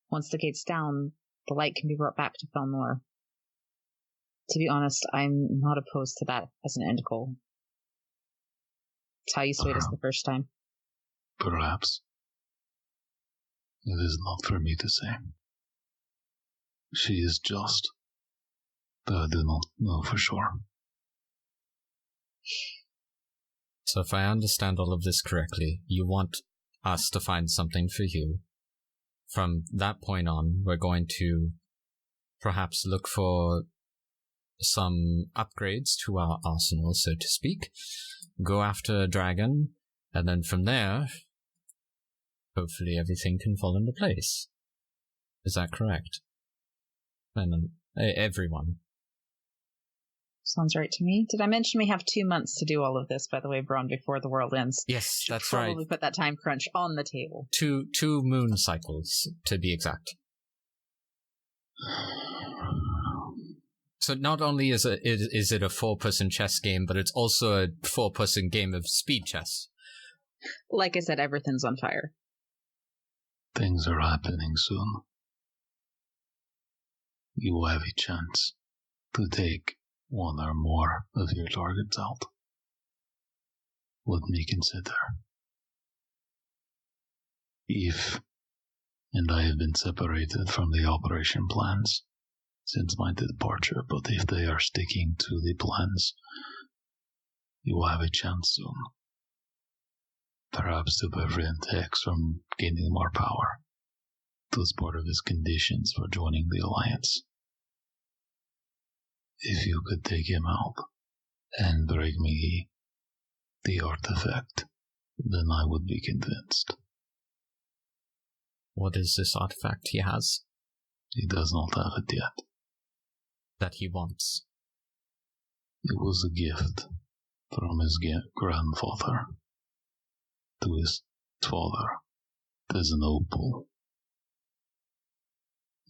Once the gate's down, the light can be brought back to Felnor. To be honest, I'm not opposed to that as an end goal. It's how you swayed us the first time. Perhaps. It is not for me to say. She is just, but I do not know for sure. So if I understand all of this correctly, you want us to find something for you. From that point on, we're going to perhaps look for some upgrades to our arsenal, so to speak, go after a dragon, and then from there, hopefully everything can fall into place. Is that correct? And everyone. Sounds right to me. Did I mention we have 2 months to do all of this, by the way, Braun, before the world ends? Yes, that's Should right. probably put that time crunch on the table. Two moon cycles, to be exact. So not only is it a 4-person chess game, but it's also a 4-person game of speed chess. Like I said, everything's on fire. Things are happening soon. You will have a chance to take one or more of your targets out. Let me consider. If, and I have been separated from the operation plans since my departure, but if they are sticking to the plans, you will have a chance soon. Perhaps to prevent Hex from gaining more power. It was part of his conditions for joining the Alliance. If you could take him out and bring me the artifact, then I would be convinced. What is this artifact he has? He does not have it yet. That he wants. It was a gift from his grandfather to his father. It is an opal.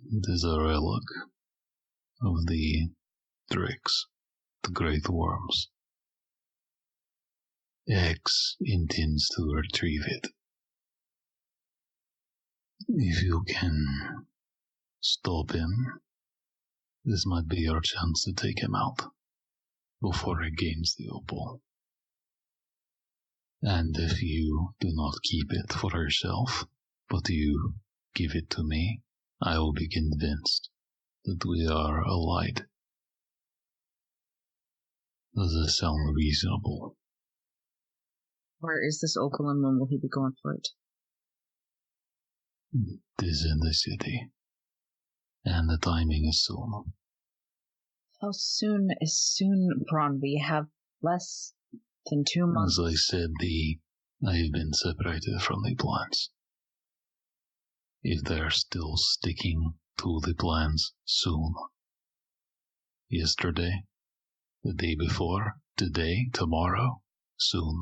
It is a relic of the Drix, the great worms. X intends to retrieve it. If you can stop him, this might be your chance to take him out before he gains the opal. And if you do not keep it for yourself, but you give it to me, I will be convinced that we are allied. Does this sound reasonable? Where is this opal and when will he be going for it? It is in the city, and the timing is soon. How soon is soon, Braun? We have less than 2 months. As I said, I have been separated from the plans. If they are still sticking to the plans, soon. Yesterday, the day before, today, tomorrow, soon.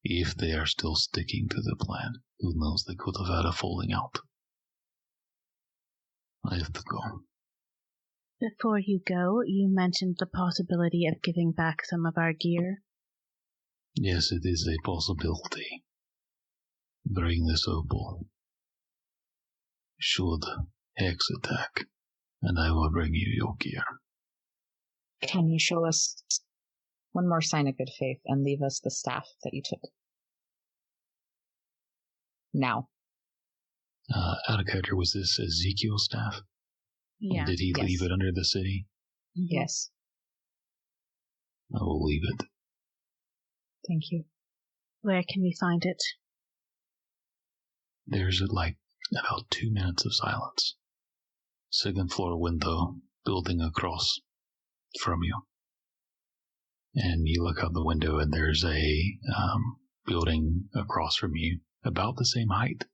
If they are still sticking to the plan, who knows, they could have had a falling out. I have to go. Before you go, you mentioned the possibility of giving back some of our gear. Yes, it is a possibility. Bring this opal. Should Hex attack, and I will bring you your gear. Can you show us one more sign of good faith and leave us the staff that you took? Now. Out of character, was this Ezekiel's staff? Yeah. Did he leave it under the city? Yes. I will leave it. Thank you. Where can we find it? There's about 2 minutes of silence. Second floor window, building across from you. And you look out the window and there's a building across from you, about the same height,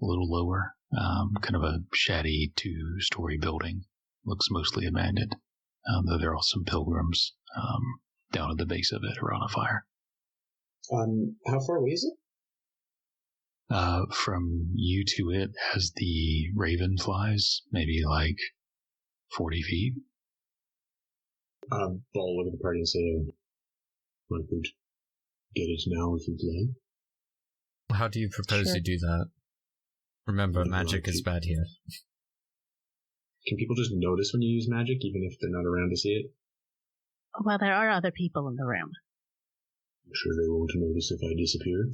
a little lower, kind of a shabby 2-story building. Looks mostly abandoned, though there are some pilgrims down at the base of it around a fire. How far away is it? From you to it, as the raven flies, maybe 40 feet. Ball look at the party and say, I could get it now if you'd like. How do you propose to do that? Remember, magic is bad here. Can people just notice when you use magic, even if they're not around to see it? Well, there are other people in the room. I'm sure they won't notice if I disappear.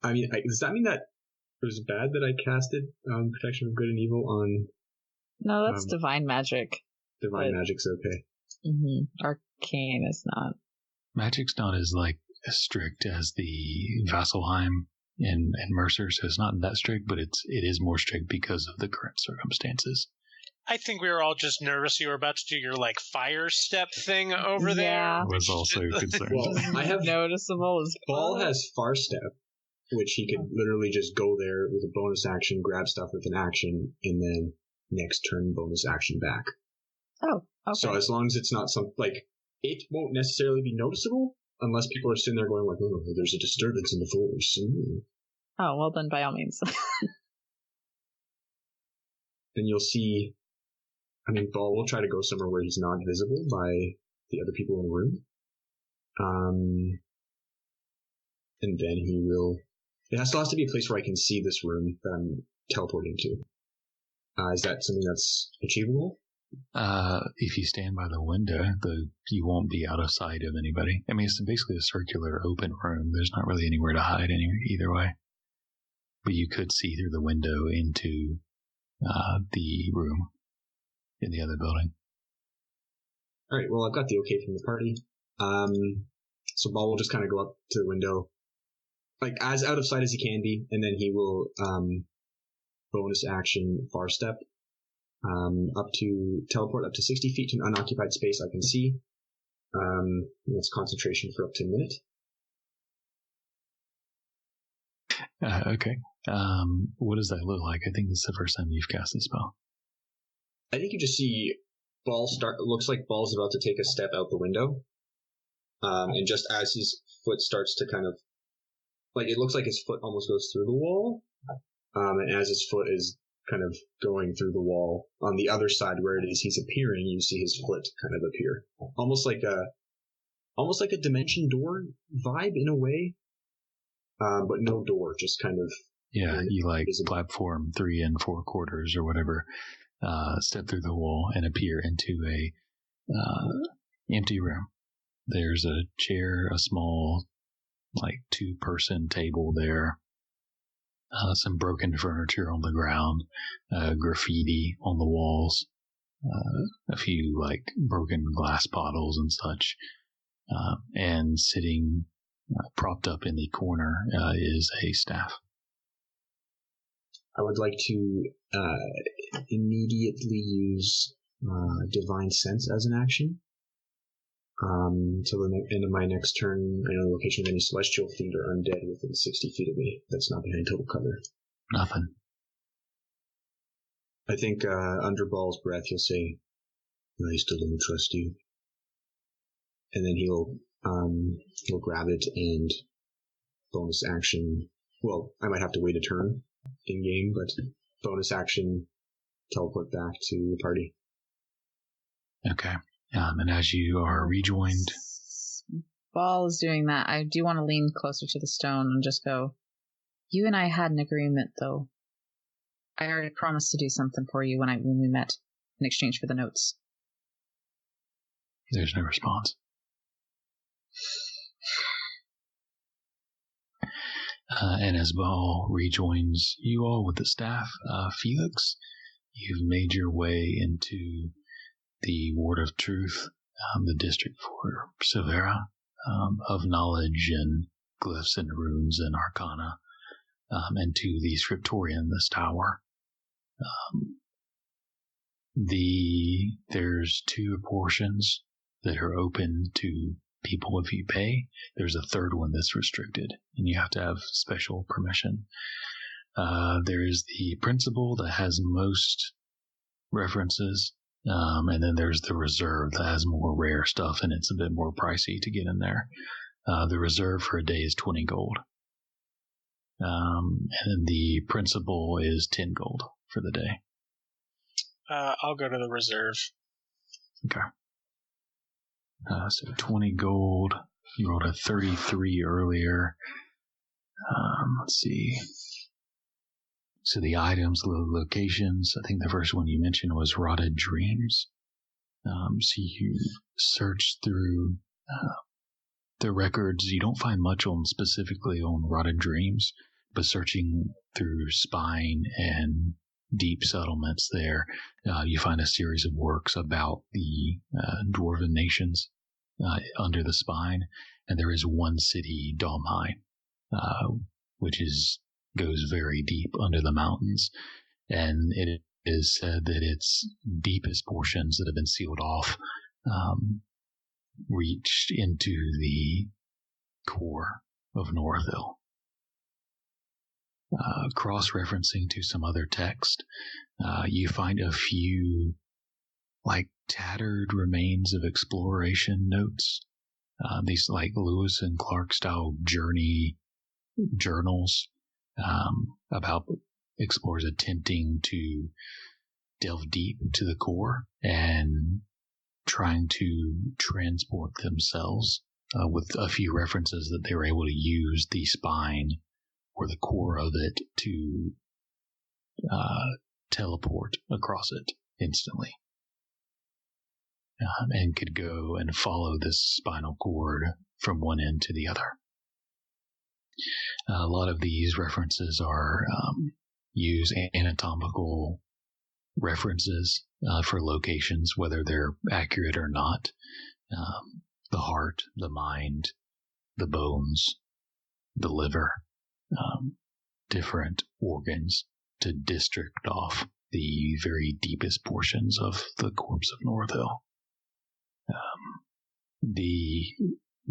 I mean, does that mean that it was bad that I casted Protection of Good and Evil on... No, that's divine magic. Divine magic's okay. Mm-hmm. Arcane is not. Magic's not as strict as the Vasselheim and Mercer, so it's not that strict, but it is more strict because of the current circumstances. I think we were all just nervous you were about to do your fire step thing over there. Yeah. I was also concerned. Well, I have noticeable as Ball has Far Step, which he could literally just go there with a bonus action, grab stuff with an action, and then next turn bonus action back. Oh, okay. So as long as it's not it won't necessarily be noticeable unless people are sitting there going oh, there's a disturbance in the force. Oh, well then by all means. Then you'll see, Ball will try to go somewhere where he's not visible by the other people in the room. And then he will... It still has to be a place where I can see this room that I'm teleporting to. Is that something that's achievable? If you stand by the window, you won't be out of sight of anybody. I mean, it's basically a circular open room. There's not really anywhere to hide either way. But you could see through the window into the room in the other building. All right, well, I've got the okay from the party. So Ball will just kind of go up to the window, as out of sight as he can be, and then he will bonus action Far Step. Teleport up to 60 feet to an unoccupied space I can see. That's concentration for up to a minute. Okay. What does that look like? I think this is the first time you've cast this spell. I think you just see looks like Ball's about to take a step out the window. And just as his foot starts to kind of, it looks like his foot almost goes through the wall. And as his foot is kind of going through the wall, on the other side where it is he's appearing, you see his foot kind of appear. Almost like a dimension door vibe in a way. But no door, just kind of... Yeah, you platform 3 3/4 or whatever, step through the wall and appear into a empty room. There's a chair, a small, like, 2-person table there. Some broken furniture on the ground, graffiti on the walls, a few, like, broken glass bottles and such. And sitting propped up in the corner is a staff. I would like to immediately use Divine Sense as an action. Until the end of my next turn, I know the location of any celestial fiend or undead within 60 feet of me that's not behind total cover. Nothing. I think under Ball's breath he'll say, "I still don't trust you." And then he'll grab it and bonus action. Well, I might have to wait a turn in game, but bonus action teleport back to the party. Okay. And as you are rejoined, Ball is doing that. I do want to lean closer to the stone and just go, "You and I had an agreement, though. I already promised to do something for you when we met in exchange for the notes." there's no response. And as Ball rejoins you all with the staff, Felix, you've made your way into the Ward of Truth, the district for Silvera, of knowledge and glyphs and runes and arcana, and to the Scriptorian, this tower. There's 2 portions that are open to people if you pay. There's a 3rd one that's restricted, and you have to have special permission. There's the principal that has most references, and then there's the reserve that has more rare stuff, and it's a bit more pricey to get in there. The reserve for a day is 20 gold. And then the principal is 10 gold for the day. I'll go to the reserve. Okay. So 20 gold. You rolled a 33 earlier. Let's see. So the items, the locations, I think the first one you mentioned was Rotted Dreams. So you search through the records. You don't find much specifically on Rotted Dreams, but searching through Spine and Deep Settlements there, you find a series of works about the Dwarven nations under the Spine, and there is one city, Dalmheim, which goes very deep under the mountains, and it is said that its deepest portions that have been sealed off reached into the core of Northville. Cross-referencing to some other text, you find a few like tattered remains of exploration notes. These like Lewis and Clark style journey journals about explorers attempting to delve deep to the core and trying to transport themselves, with a few references that they were able to use the spine or the core of it to teleport across it instantly, and could go and follow this spinal cord from one end to the other. A lot of these references are use anatomical references for locations, whether they're accurate or not. The heart, the mind, the bones, the liver, different organs to district off the very deepest portions of the corpse of Northville. The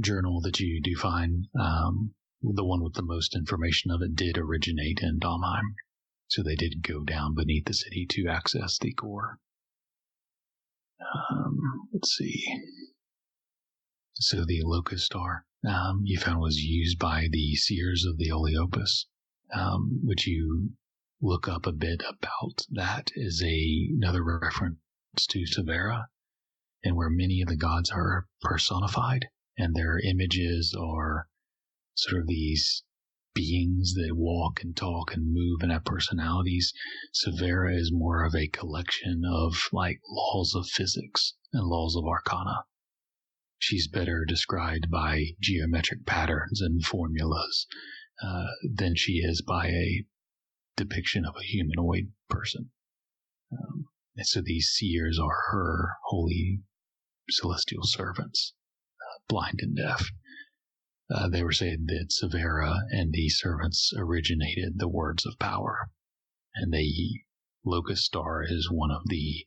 journal that you do find, the one with the most information of it, did originate in Dalmheim, so they did go down beneath the city to access the core. Let's see. So the Locust Star, you found was used by the Seers of the Oleopus, which you look up a bit about. That is another reference to Severa, and where many of the gods are personified, and their images are sort of these beings that walk and talk and move and have personalities. Severa is more of a collection of like laws of physics and laws of arcana. she's better described by geometric patterns and formulas than she is by a depiction of a humanoid person. And so these seers are her holy celestial servants, blind and deaf. They were saying that Severa and these servants originated the words of power, and the Locust Star is one of the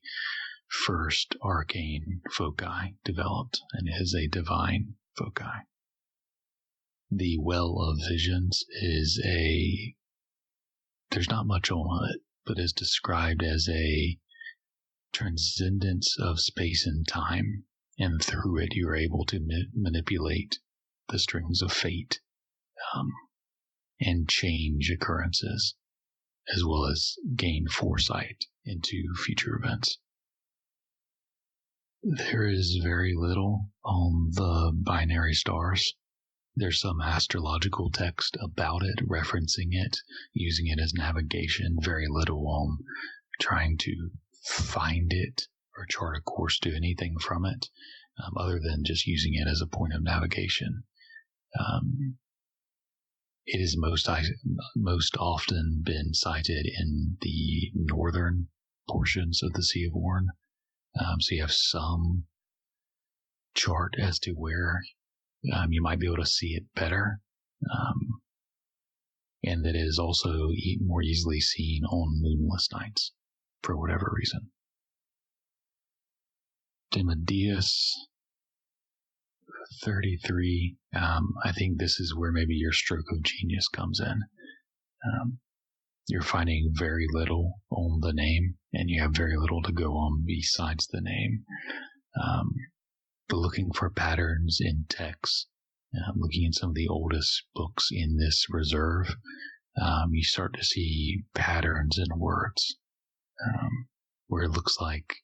first arcane foci developed and is a divine foci. The Well of Visions is there's not much on it, but is described as a transcendence of space and time, and through it you're able to manipulate the strings of fate and change occurrences, as well as gain foresight into future events. There is very little on the binary stars. There's some astrological text about it, referencing it, using it as navigation. Very little on trying to find it or chart a course to anything from it, other than just using it as a point of navigation. It is most often been cited in the northern portions of the Sea of Orn. So you have some chart as to where you might be able to see it better. And that it is also more easily seen on moonless nights, for whatever reason. Demodius 33. I think this is where maybe your stroke of genius comes in. You're finding very little on the name, and you have very little to go on besides the name. But looking for patterns in text, looking in some of the oldest books in this reserve, you start to see patterns in words, where it looks like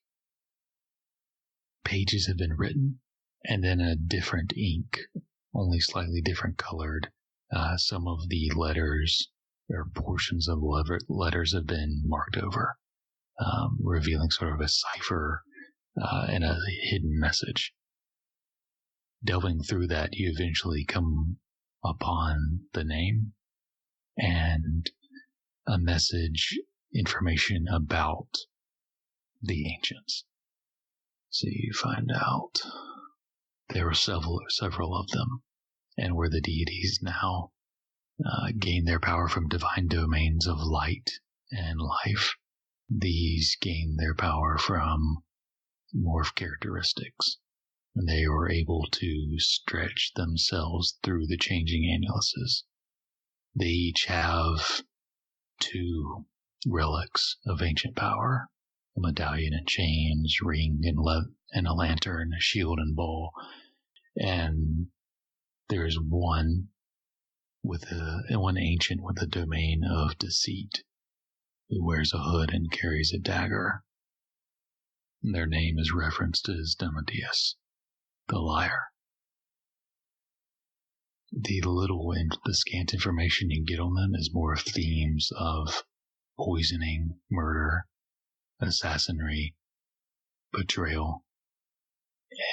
pages have been written, and then a different ink, only slightly different colored. Some of the letters or portions of letters have been marked over, revealing sort of a cipher and a hidden message. Delving through that, you eventually come upon the name and a message, information about the ancients. So you find out there were several of them, and where the deities now gain their power from divine domains of light and life. These gain their power from morph characteristics, and they were able to stretch themselves through the changing annuluses. They each have 2 relics of ancient power: a medallion and chains, ring and a lantern, a shield and bowl. And there's one ancient with a domain of deceit, who wears a hood and carries a dagger. Their name is referenced as Demodius, the liar. The scant information you get on them is more themes of poisoning, murder, assassination, betrayal,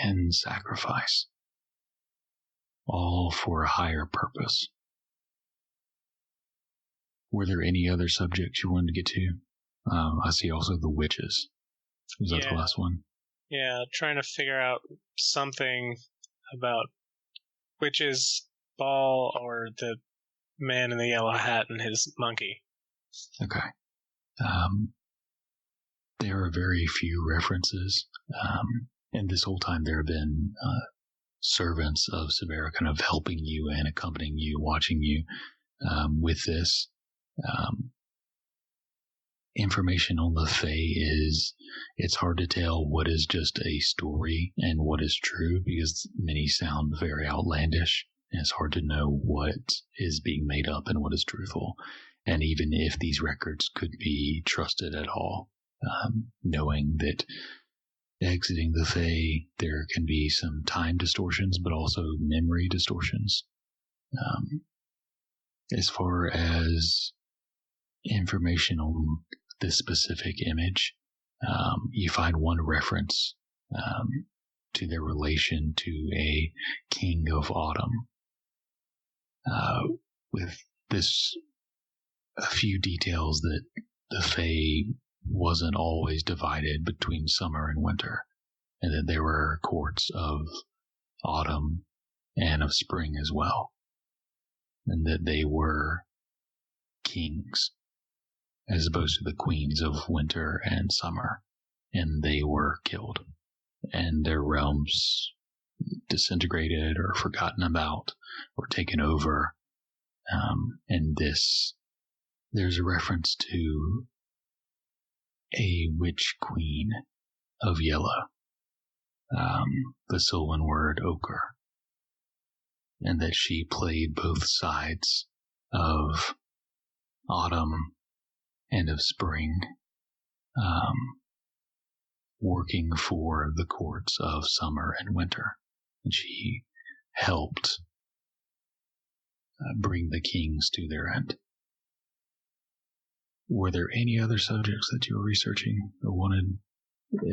and sacrifice, all for a higher purpose. Were there any other subjects you wanted to get to? I see also the witches. Was that the last one? Yeah, trying to figure out something about witches, Ball, or the man in the yellow hat and his monkey. Okay. There are very few references, and this whole time there have been servants of Severa kind of helping you and accompanying you, watching you with this. Information on the Fae it's hard to tell what is just a story and what is true, because many sound very outlandish, and it's hard to know what is being made up and what is truthful, and even if these records could be trusted at all. Knowing that exiting the Fae, there can be some time distortions, but also memory distortions. As far as information on this specific image, you find one reference to their relation to a king of autumn. With this, a few details that the Fae wasn't always divided between summer and winter, and that there were courts of autumn and of spring as well, and that they were kings as opposed to the queens of winter and summer, and they were killed, and their realms disintegrated or forgotten about or taken over. And there's a reference to a witch queen of yellow, the Sylvan word ochre, and that she played both sides of autumn and of spring, working for the courts of summer and winter. And she helped bring the kings to their end. Were there any other subjects that you were researching or wanted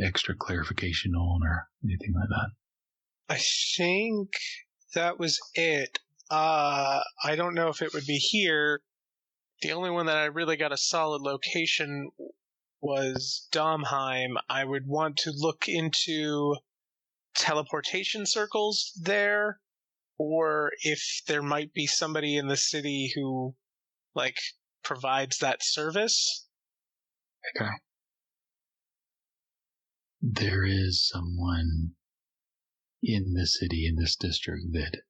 extra clarification on or anything like that? I think that was it. I don't know if it would be here. The only one that I really got a solid location was Domheim. I would want to look into teleportation circles there, or if there might be somebody in the city who, provides that service. Okay. There is someone in the city, in this district, that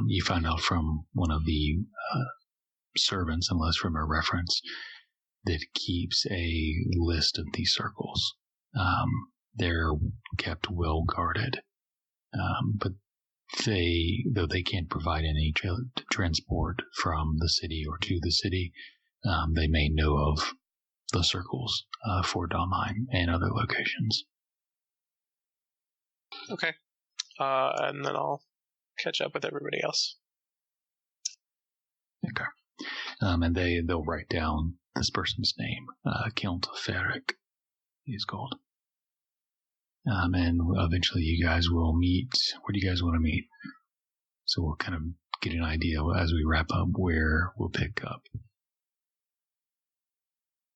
you find out from one of the servants, unless from a reference, that keeps a list of these circles. They're kept well guarded, but though they can't provide any transport from the city or to the city, they may know of the circles for Domheim and other locations. Okay. And then I'll catch up with everybody else. Okay. And they'll write down this person's name, Count Ferric, he's called. And eventually you guys will meet. Where do you guys want to meet? So we'll kind of get an idea as we wrap up where we'll pick up.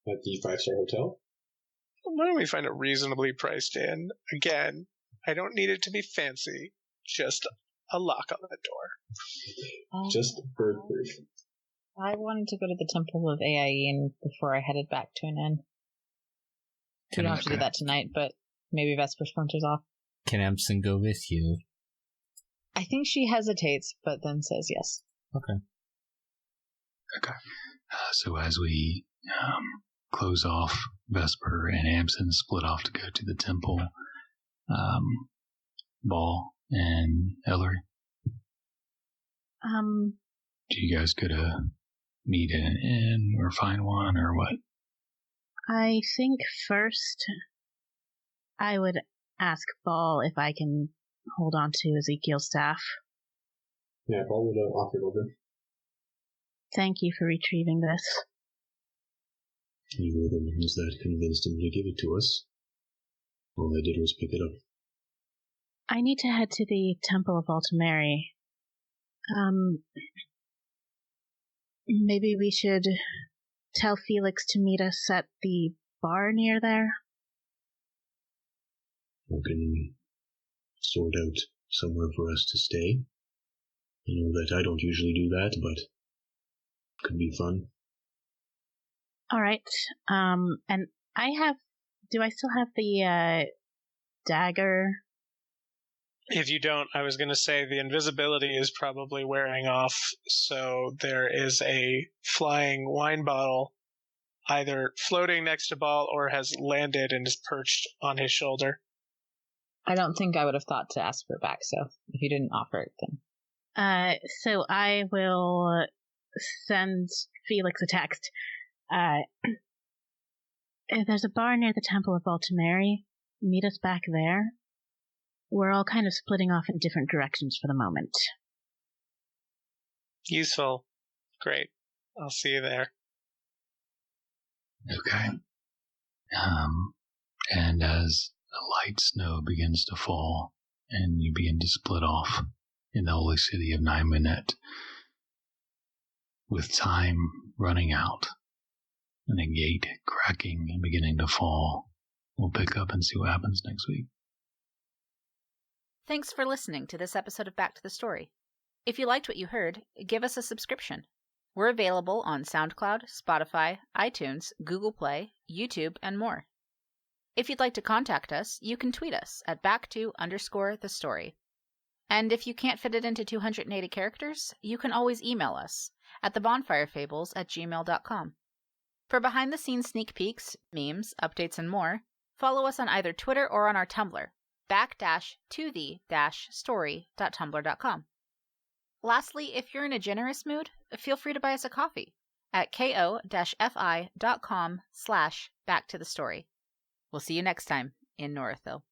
At the 5-star hotel? Why don't we find a reasonably priced inn? Again, I don't need it to be fancy, just a lock on the door. Just bird proof. I wanted to go to the Temple of Ain before I headed back to an inn. We don't have to do that tonight, but maybe Vesper splinters off. Can Amsen go with you? I think she hesitates, but then says yes. Okay. So as we close off, Vesper and Amsen split off to go to the temple. Ball and Ellery. Do you guys go to meet in an inn or find one or what? I think first I would ask Ball if I can hold on to Ezekiel's staff. Yeah, Ball would offer it over. Thank you for retrieving this. You were the ones that convinced him to give it to us. All I did was pick it up. I need to head to the Temple of Altamari. Maybe we should tell Felix to meet us at the bar near there? Or can we sort out somewhere for us to stay? I know that I don't usually do that, but it could be fun. Alright, and do I still have the, dagger? If you don't, I was going to say the invisibility is probably wearing off, so there is a flying wine bottle either floating next to Ball or has landed and is perched on his shoulder. I don't think I would have thought to ask for it back, so if you didn't offer it, then... So I will send Felix a text. There's a bar near the Temple of Altamari. Meet us back there. We're all kind of splitting off in different directions for the moment. Useful. Great. I'll see you there. Okay. And as the light snow begins to fall, and you begin to split off in the holy city of Naimanet. With time running out and a gate cracking and beginning to fall, we'll pick up and see what happens next week. Thanks for listening to this episode of Back to the Story. If you liked what you heard, give us a subscription. We're available on SoundCloud, Spotify, iTunes, Google Play, YouTube, and more. If you'd like to contact us, you can tweet us at back2_the_story. And if you can't fit it into 280 characters, you can always email us at thebonfirefables@gmail.com. For behind-the-scenes sneak peeks, memes, updates, and more, follow us on either Twitter or on our Tumblr, back-to-the-story.tumblr.com. Lastly, if you're in a generous mood, feel free to buy us a coffee at ko-fi.com/backtothestory. We'll see you next time in Norithville.